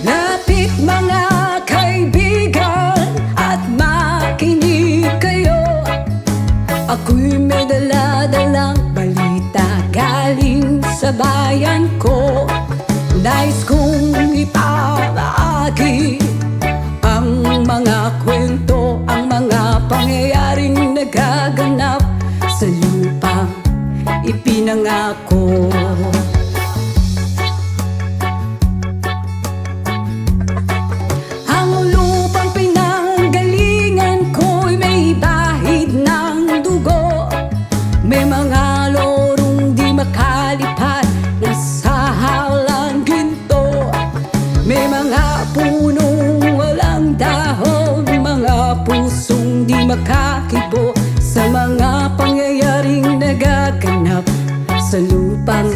Lapit mga kaibigan at makinig kayo. Ako'y may dala-dalang balita galing sa bayan ko. Nais kong ipamahagi ang mga kwento, ang mga pangyayaring nagaganap sa lupang ipinangako. Ang lupang pinanggalingan ko'y may bahid ng dugo. May mga lorong di makalipad na sa halang ginto. May mga punong walang dahon, mga pusong di makakibo sa mga pangyayaring nagaganap sa lupang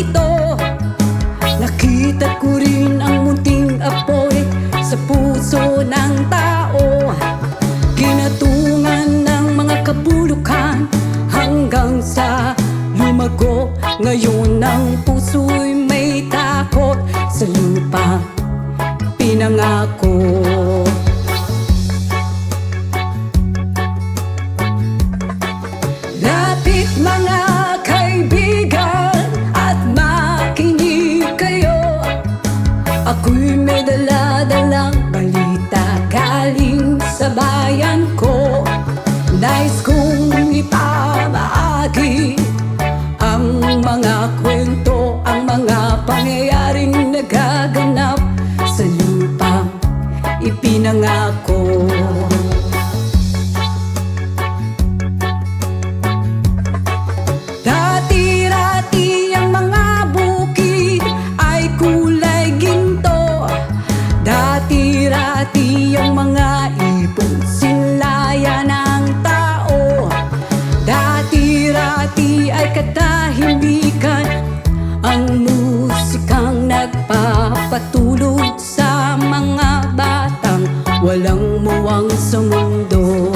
ito, nakita ko rin ang munting apoy sa puso ng tao. Ginatungan ng mga kabulukan hanggang sa lumago. Ngayon ang puso'y may takot sa lupa pinangako. Lapit mga kaibigan at makinig kayo. Ako'y may dala-dalang balita galing sa bayan ko. Nais kong ipamahagi ang mga kwento, ang mga pangyayaring nagaganap sa lupang ipinangako. Dati-rati ang mga bukid ay kulay ginto. Dati-rati ang mga ibon sinlaya ng tao. Dati-rati ay katahimikan ang musikang nagpapatulog sa mga batang walang muwang sa mundo.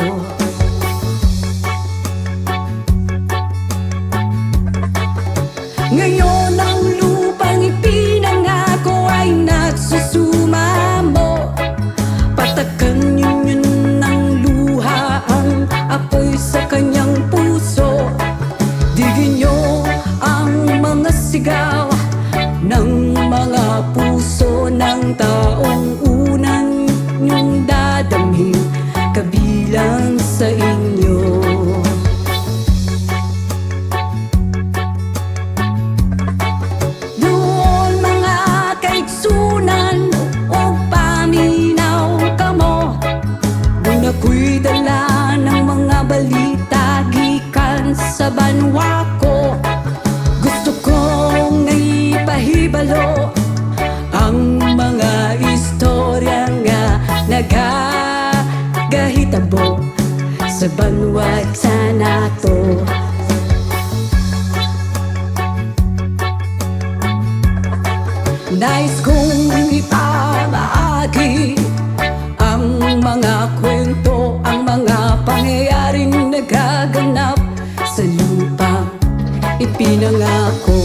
Ngayon ang lupang ipinangako ay nagsusumamo. Patakan yun ng luha ang apoy sa kanyang puso. Digin niyo ang mga sigaw ng mga puso ng taong unang niyong dadamhin kabilang sa inyo. Doon mga kaigsunan o paminaw kamo. Doon ako'y dala ng mga balita gikan sa banwa ko. Gusto kong naipahibalo ang mga istorya nga nagagahitabo sa banwag sa nato. Nais kong ipamahagi ang mga kwento, ang mga pangyayaring nagaganap sa lupang ipinangako.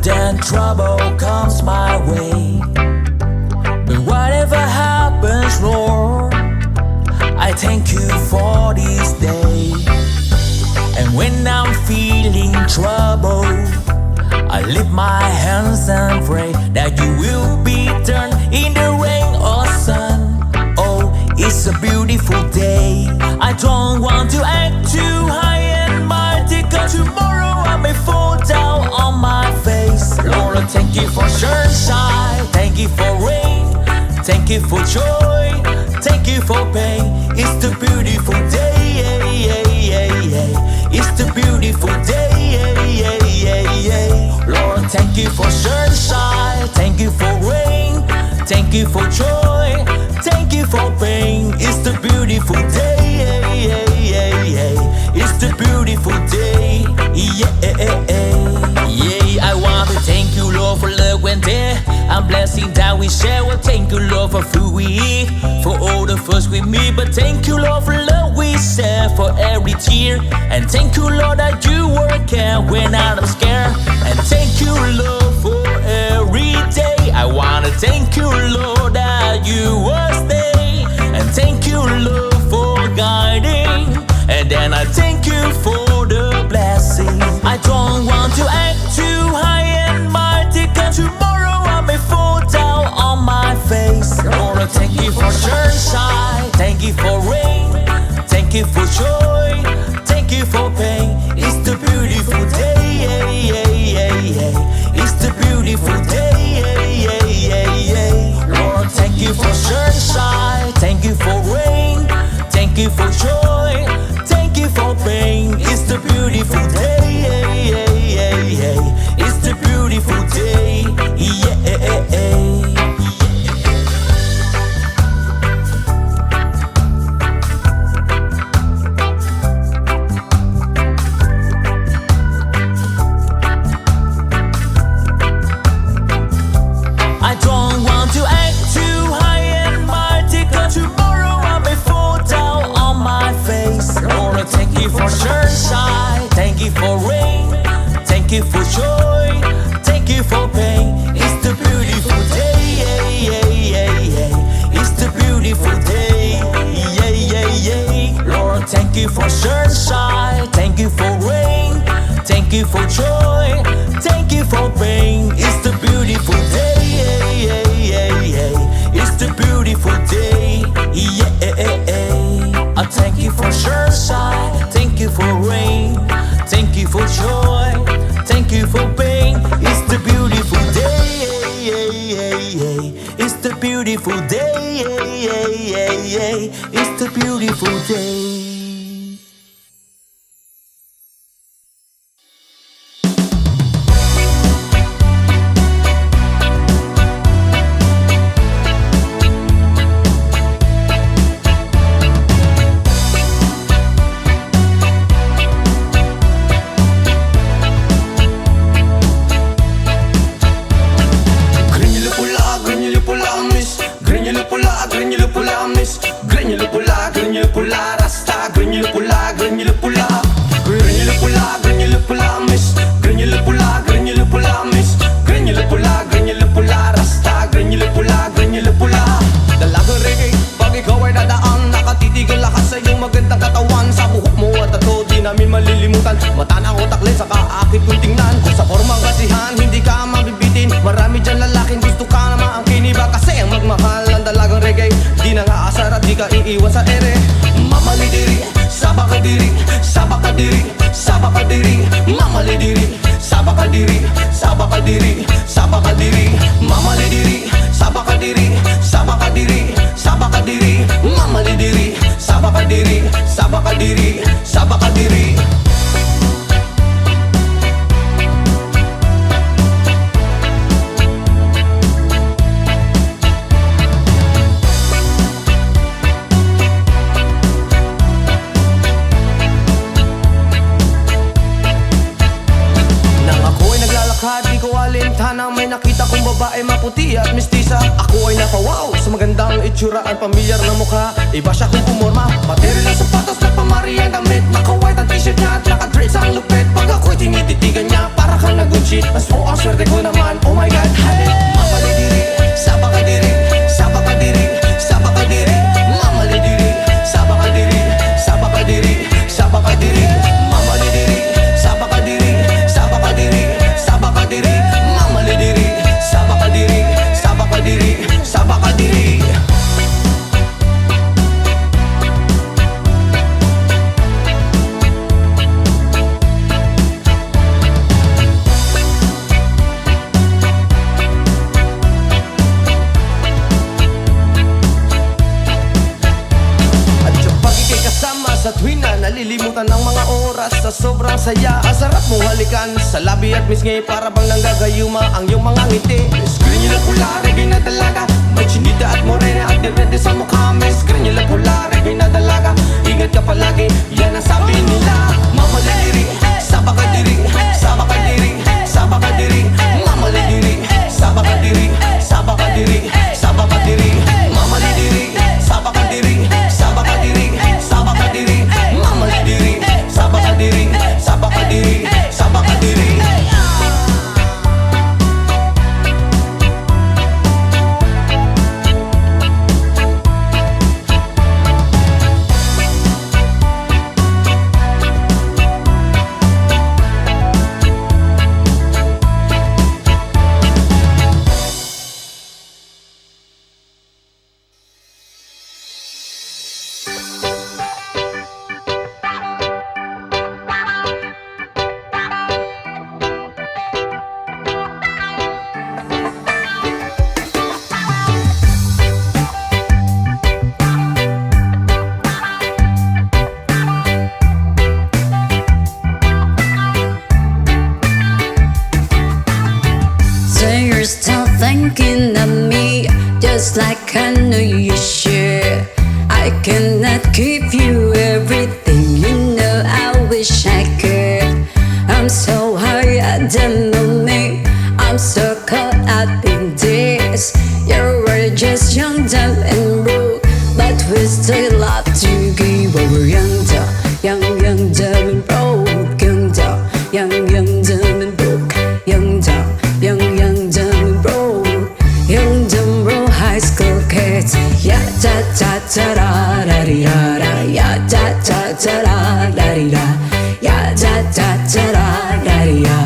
then trouble comes my way. But whatever happens, Lord, I thank you for this day. And when I'm feeling trouble, I lift my hands and pray that you will be turned in the rain or sun. Oh, it's a beautiful day. I don't want to act too high and mighty, 'cause tomorrow I may fall down on my face. Lord, thank you for sunshine, thank you for rain, thank you for joy, thank you for pain. It's the beautiful day. It's the beautiful day. Lord, thank you for sunshine, thank you for rain, thank you for joy, thank you for pain. It's the beautiful day. It's the beautiful day. I want to thank you, Lord, for love when there and blessing that we share. Well, thank you, Lord, for food we eat, for all the first we meet. But thank you, Lord, for love we share, for every tear. And thank you, Lord, that you work care when I'm scared. And thank you, Lord, for every day. I wanna thank you, Lord, that you will stay. And thank you, Lord, for guiding. And then I thank you for the blessing. I don't want to act too high and mighty, 'cause tomorrow I may fall down on my face. Lord, I thank you for sunshine, thank you for rain, thank you for joy, thank you for pain. It's the beautiful day. It's the beautiful day. Lord, thank you for sunshine, thank you for rain, thank you for joy, thank you for pain. It's the beautiful day. It's the beautiful day. I don't want to act too high and mighty, 'cause tomorrow I may fall down on my face. Lord, thank you for sunshine, thank you for rain, thank you for joy, thank you for pain. It's the beautiful day. It's the beautiful day. Lord, thank you for sunshine, thank you for rain, thank you for joy, thank you for pain. It's the beautiful day. It's the beautiful day. I thank you for sunshine, thank you for rain, thank you for joy, thank you for pain. It's the beautiful day. It's the beautiful day. It's the beautiful day. Granule pula, rasta. maputi at mistisa. Ako ay napawaw sa magandang itsura at pamilyar na mukha. Iba siya kung pumorma, material ang sapatos na pamari ang damit. Naka-white ang t-shirt niya at naka-drapes ang lupit. Pag ako'y tinititigan niya, para kang nag-good shit. Mas po ang swerte ko naman, oh my god, hey. Mamalidiri, sabakadiri, sabakadiri, sabakadiri. Mamalidiri, sabakadiri, sabakadiri, sabakadiri. Mamalidiri, sabakadiri, sabakadiri, sabakadiri. Mamalidiri, sabakadiri, sabakadiri, sabakadiri. Sa tuwing na nalilimutan ng mga oras sa sobrang saya. Ang sarap mong halikan sa labi at misngi, para bang nanggagayuma ang iyong mga ngiti. Screen nyo lang pula, reggae na dalaga. May chinita at morena at direte sa mukha. May screen nyo lang pula, reggae na dalaga. Ingat ka palagi, yan ang sabi nila. Mamalidiri, sabakadiri, sabakadiri, sabakadiri. Mamalidiri, sabakadiri, sabakadiri, sabakadiri. Mamalidiri, sabakadiri, sabakadiri, sabakadiri. Mamalidiri, sabakadiri, sabakadiri, sabakadiri. So you're still thinking of me, just like I know you should. I cannot give you everything, you know I wish I could. I'm so high at the moment, I'm so caught up in this. You were just young, dumb and broke, but we still love to give. We were young, dumb, dumb and broke. Young, dumb and broke. Young, dumb and broke. Young, dumb, broke high school kids. Ya da da da da da di da da. Ya da da da da da di da. Ya da da da da da di da.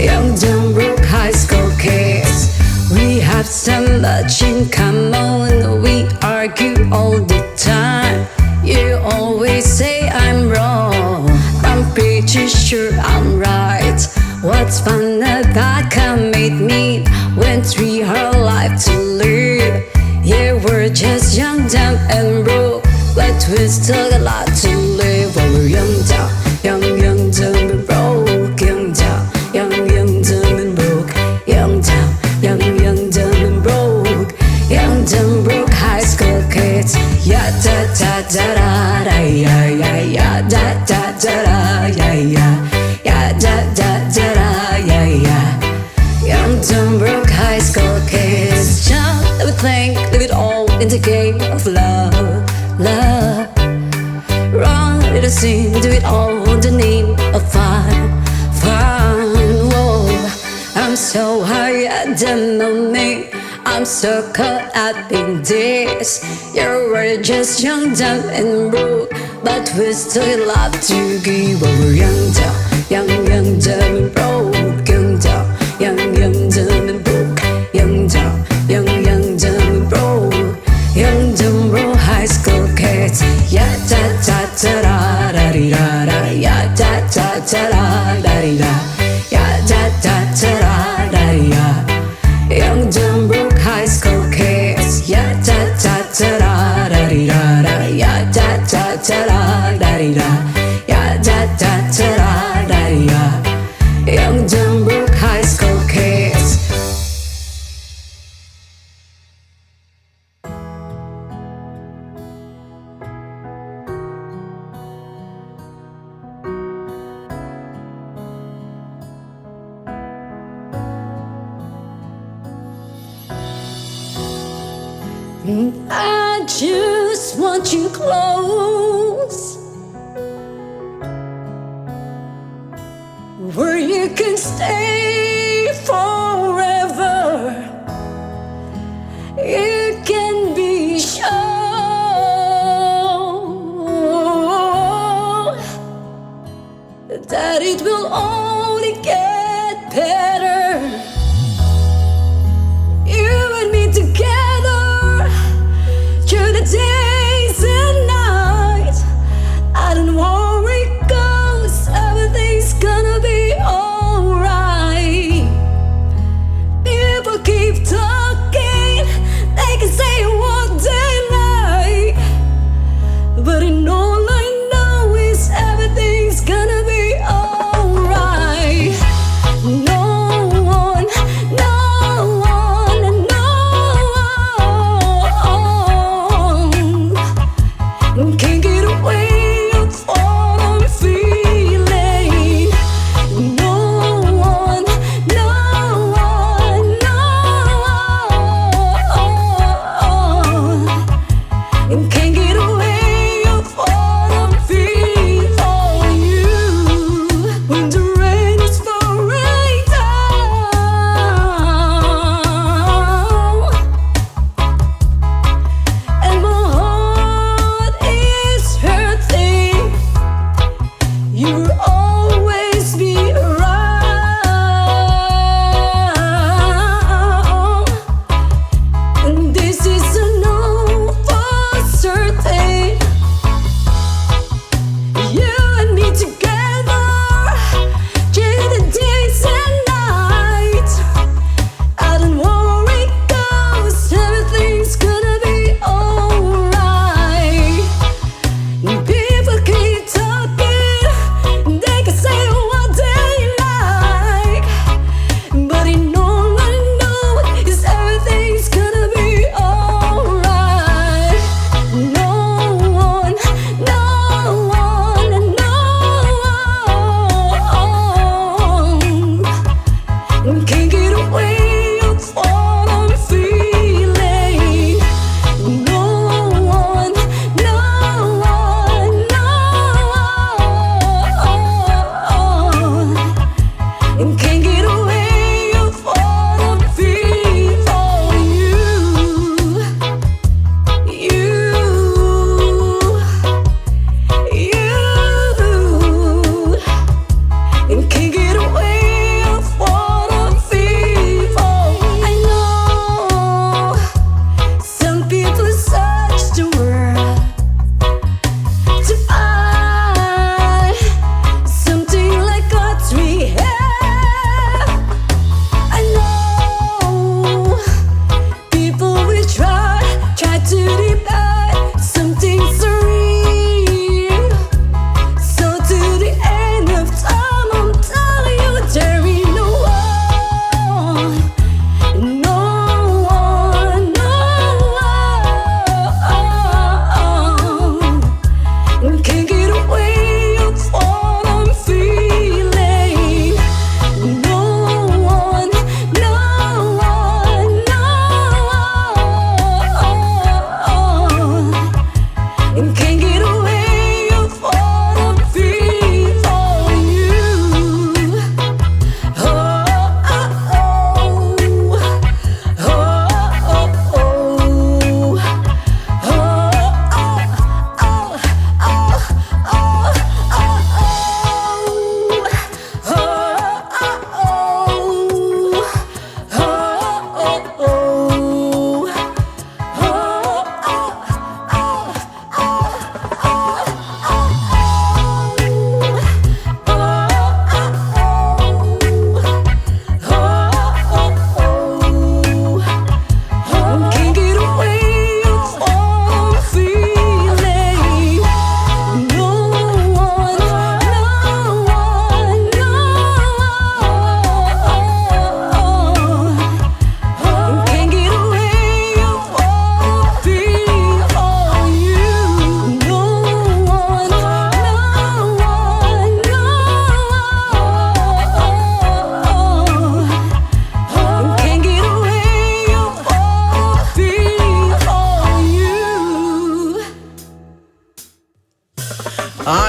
Young, dumb, broke high school kids. We have so much in common. We argue all the time. You always say I'm wrong, I'm pretty sure I'm right. What's fun about commitment when we have life to live? Yeah, we're just young, dumb and broke, but we still got a lot to live. While we're young, dumb and broke. Young, dumb and broke. Young, dumb and broke. Young, dumb, broke high school kids. Ya da da da da da ya ya ya da da da da ya ya ya da da da da ya ya. Young, dumb, broke high school kids. Jump, let me think, live it all in the game of love, love. Run, let us sing, do it all in the name of fun, fun. Whoa, I'm so high at the moment, I'm so caught up in this. You were just young, dumb and broke, but we still love to give. While we're young, dumb and broke. Young, dumb and broke. Young, dumb and broke. Young, dumb, broke high school kids. Ya da da da da da di da da. Ya da da da da da di da. Ya da da da da da di da. Young, dumb, broke high school kids. Ya da da da da da di da da. Ya da da da da da di da. Ya da da da da da di da. Young, dumb, broke high school kids. I just want you close, where you can stay forever. You can be sure that it will only get better. You and me together through the days and nights. I don't worry, 'cause everything's gonna be alright.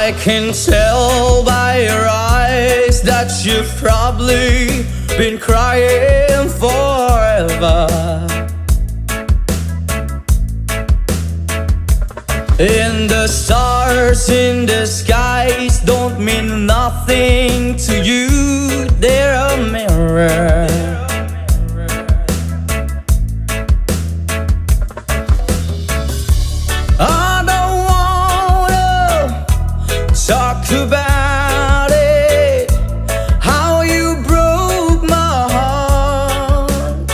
I can tell by your eyes that you've probably been crying forever. And the stars in the skies don't mean nothing to you, they're a mirror. I don't wanna talk about it, how you broke my heart.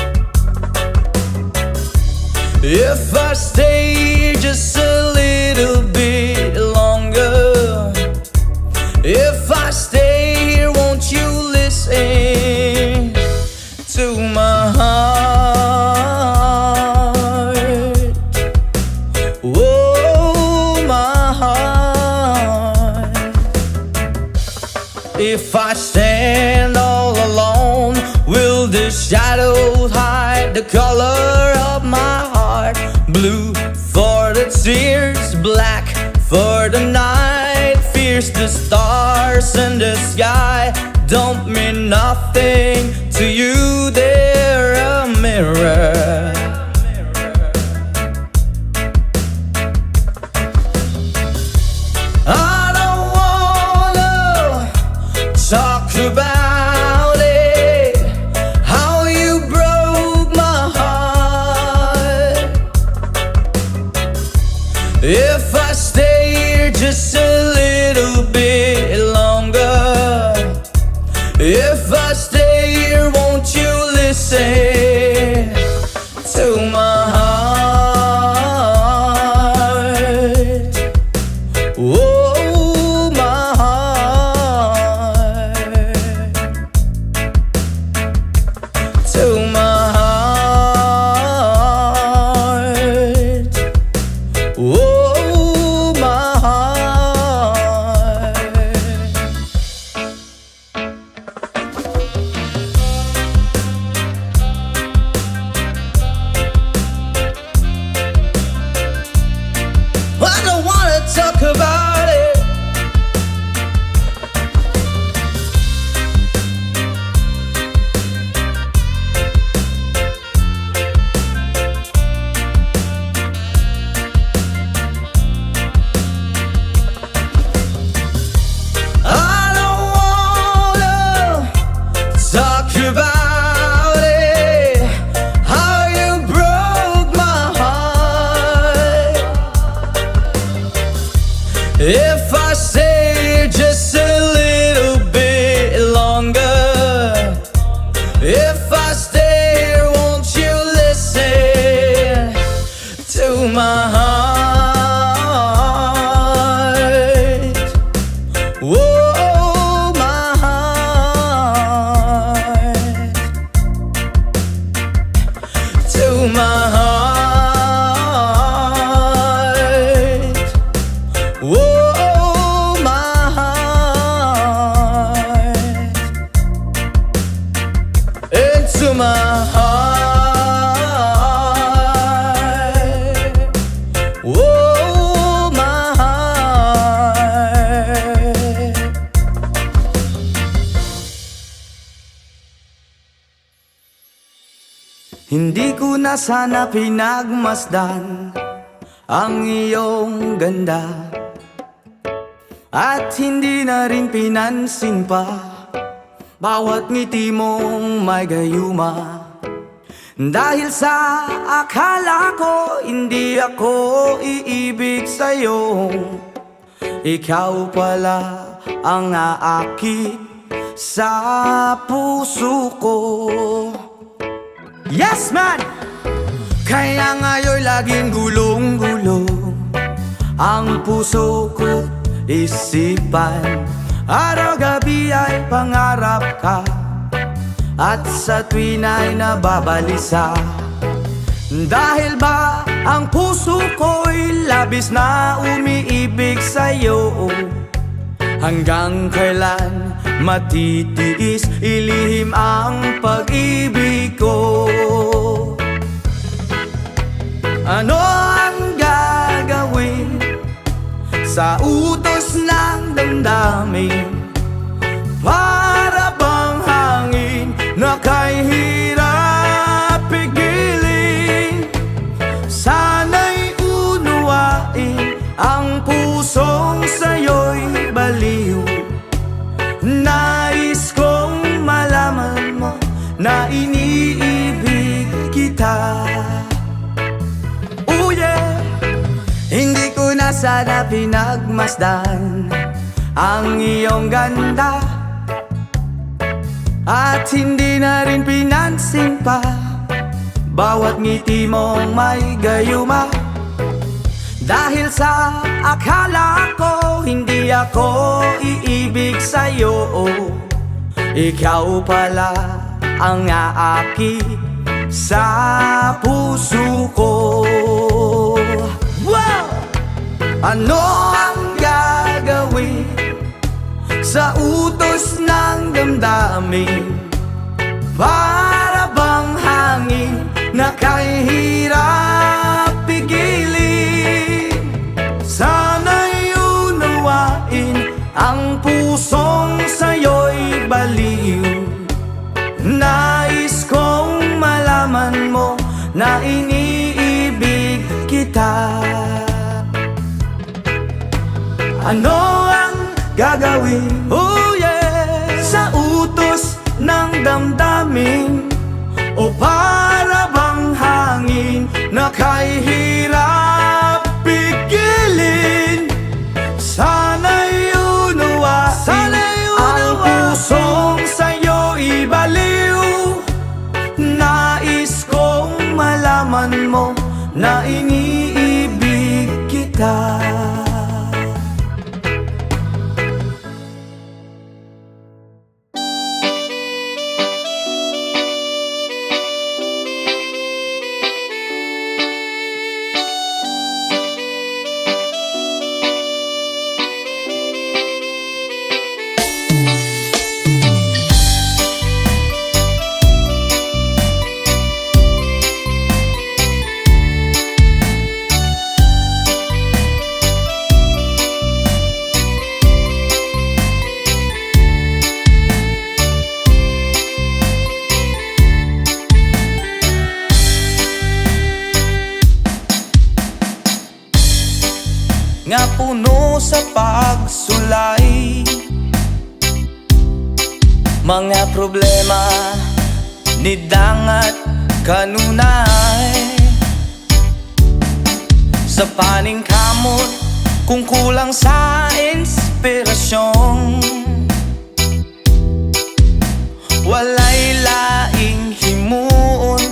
If I stay just a little bit longer, if I stay here, won't you listen to my heart? Oh, my heart. If I stand all alone, will the shadows hide the color of my heart? Blue for the tears, black for the night. Fears the stars in the sky don't mean nothing to you, they're a mirror. I don't wanna talk about it, how you broke my heart. If I stay here just a little bit longer, if I stay here, won't you listen to my heart? Oh, my heart. To my heart. Oh, my heart. I don't wanna talk about it. I don't wanna talk about it, how you broke my heart. If I stay just a little bit longer, if I stay here, won't you listen to my heart? Whoa, my heart. To my heart. Whoa, my heart. Into my heart. Whoa, my heart. Hindi ko na sana pinagmasdan ang iyong ganda, at hindi na rin pinansin pa bawat ngiti mong may gayuma. Dahil sa akala ko hindi ako iibig sa'yo, ikaw pala ang aakit sa puso ko. Yes man! Kaya ngayon'y laging gulong-gulo ang puso ko, isipan. Araw-gabi ay pangarap ka, at sa tuwin ay nababalisa. Dahil ba ang puso ko'y labis na umiibig sa'yo? Hanggang kailan matitiis ilihim ang pag-ibig ko? Ano ang gagawin sa utos ng damdamin. Para bang hangin na kay hirap pigilin. Sana'y unuwain ang pusong sa'yo'y baliw. Nais kong malaman mo na iniibig kita. Oh yeah! Hindi ko na sana pinagmasdan ang iyong ganda, at hindi na rin pinansin pa bawat ngiti mong may gayuma. Dahil sa akala ko hindi ako iibig sa'yo, ikaw pala ang aaki sa puso ko. Wow! Ano ang gagawin sa utos ng damdamin? Para bang hangin na kay hirap pigilin. Sana'y unawain ang pusong sa'yo'y baliw. Nais kong malaman mo na iniibig kita. Ano ang gagawin? Oh yeah! Sa utos ng damdamin, o para bang hangin na kay hirap pigilin. Sana'y unawain ang pusong sa'yo'y baliw. Nais kong malaman mo na iniibig kita. Nga puno sa pagsulay, mga problema ni dangat kanunay. Sa paningkamot kung kulang sa inspirasyon, walay laing himuon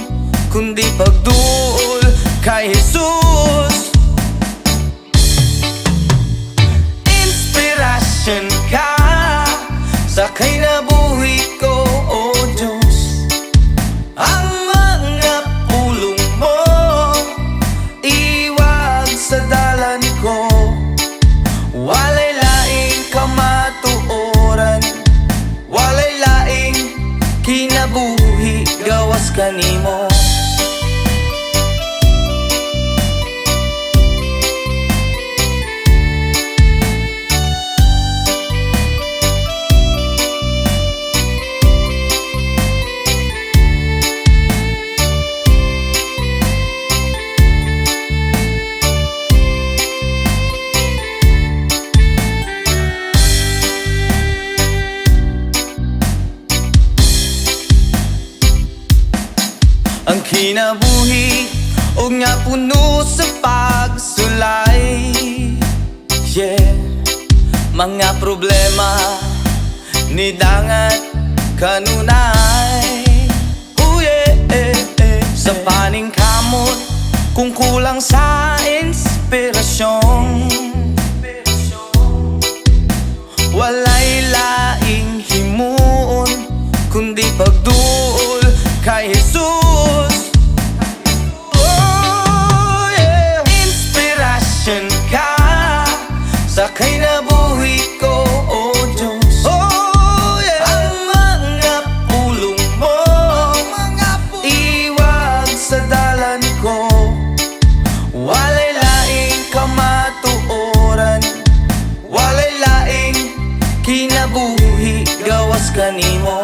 kundi pagduol kay Jesus. Inspirasyon ka sa kinabuhi ko, O Diyos. Ang mga pulong mo iwag sa dalan ko. Walay laing kamatuoran, walay laing kinabuhi gawas kanimo. Ang kinabuhi o nga puno sa pagsulay, yeah. Mga problema ni dangat kanunay, oh yeah. Sa paningkamot kung kulang sa inspirasyon, walay laing himuon kundi pagduol kay Jesus. Oh yeah. Inspirasyon ka sa kinabuhi ko, O Diyos. Oh yeah. Ang mga pulong mo iwag sa dalan ko. Walay laing kamatuoran, walay laing kanimo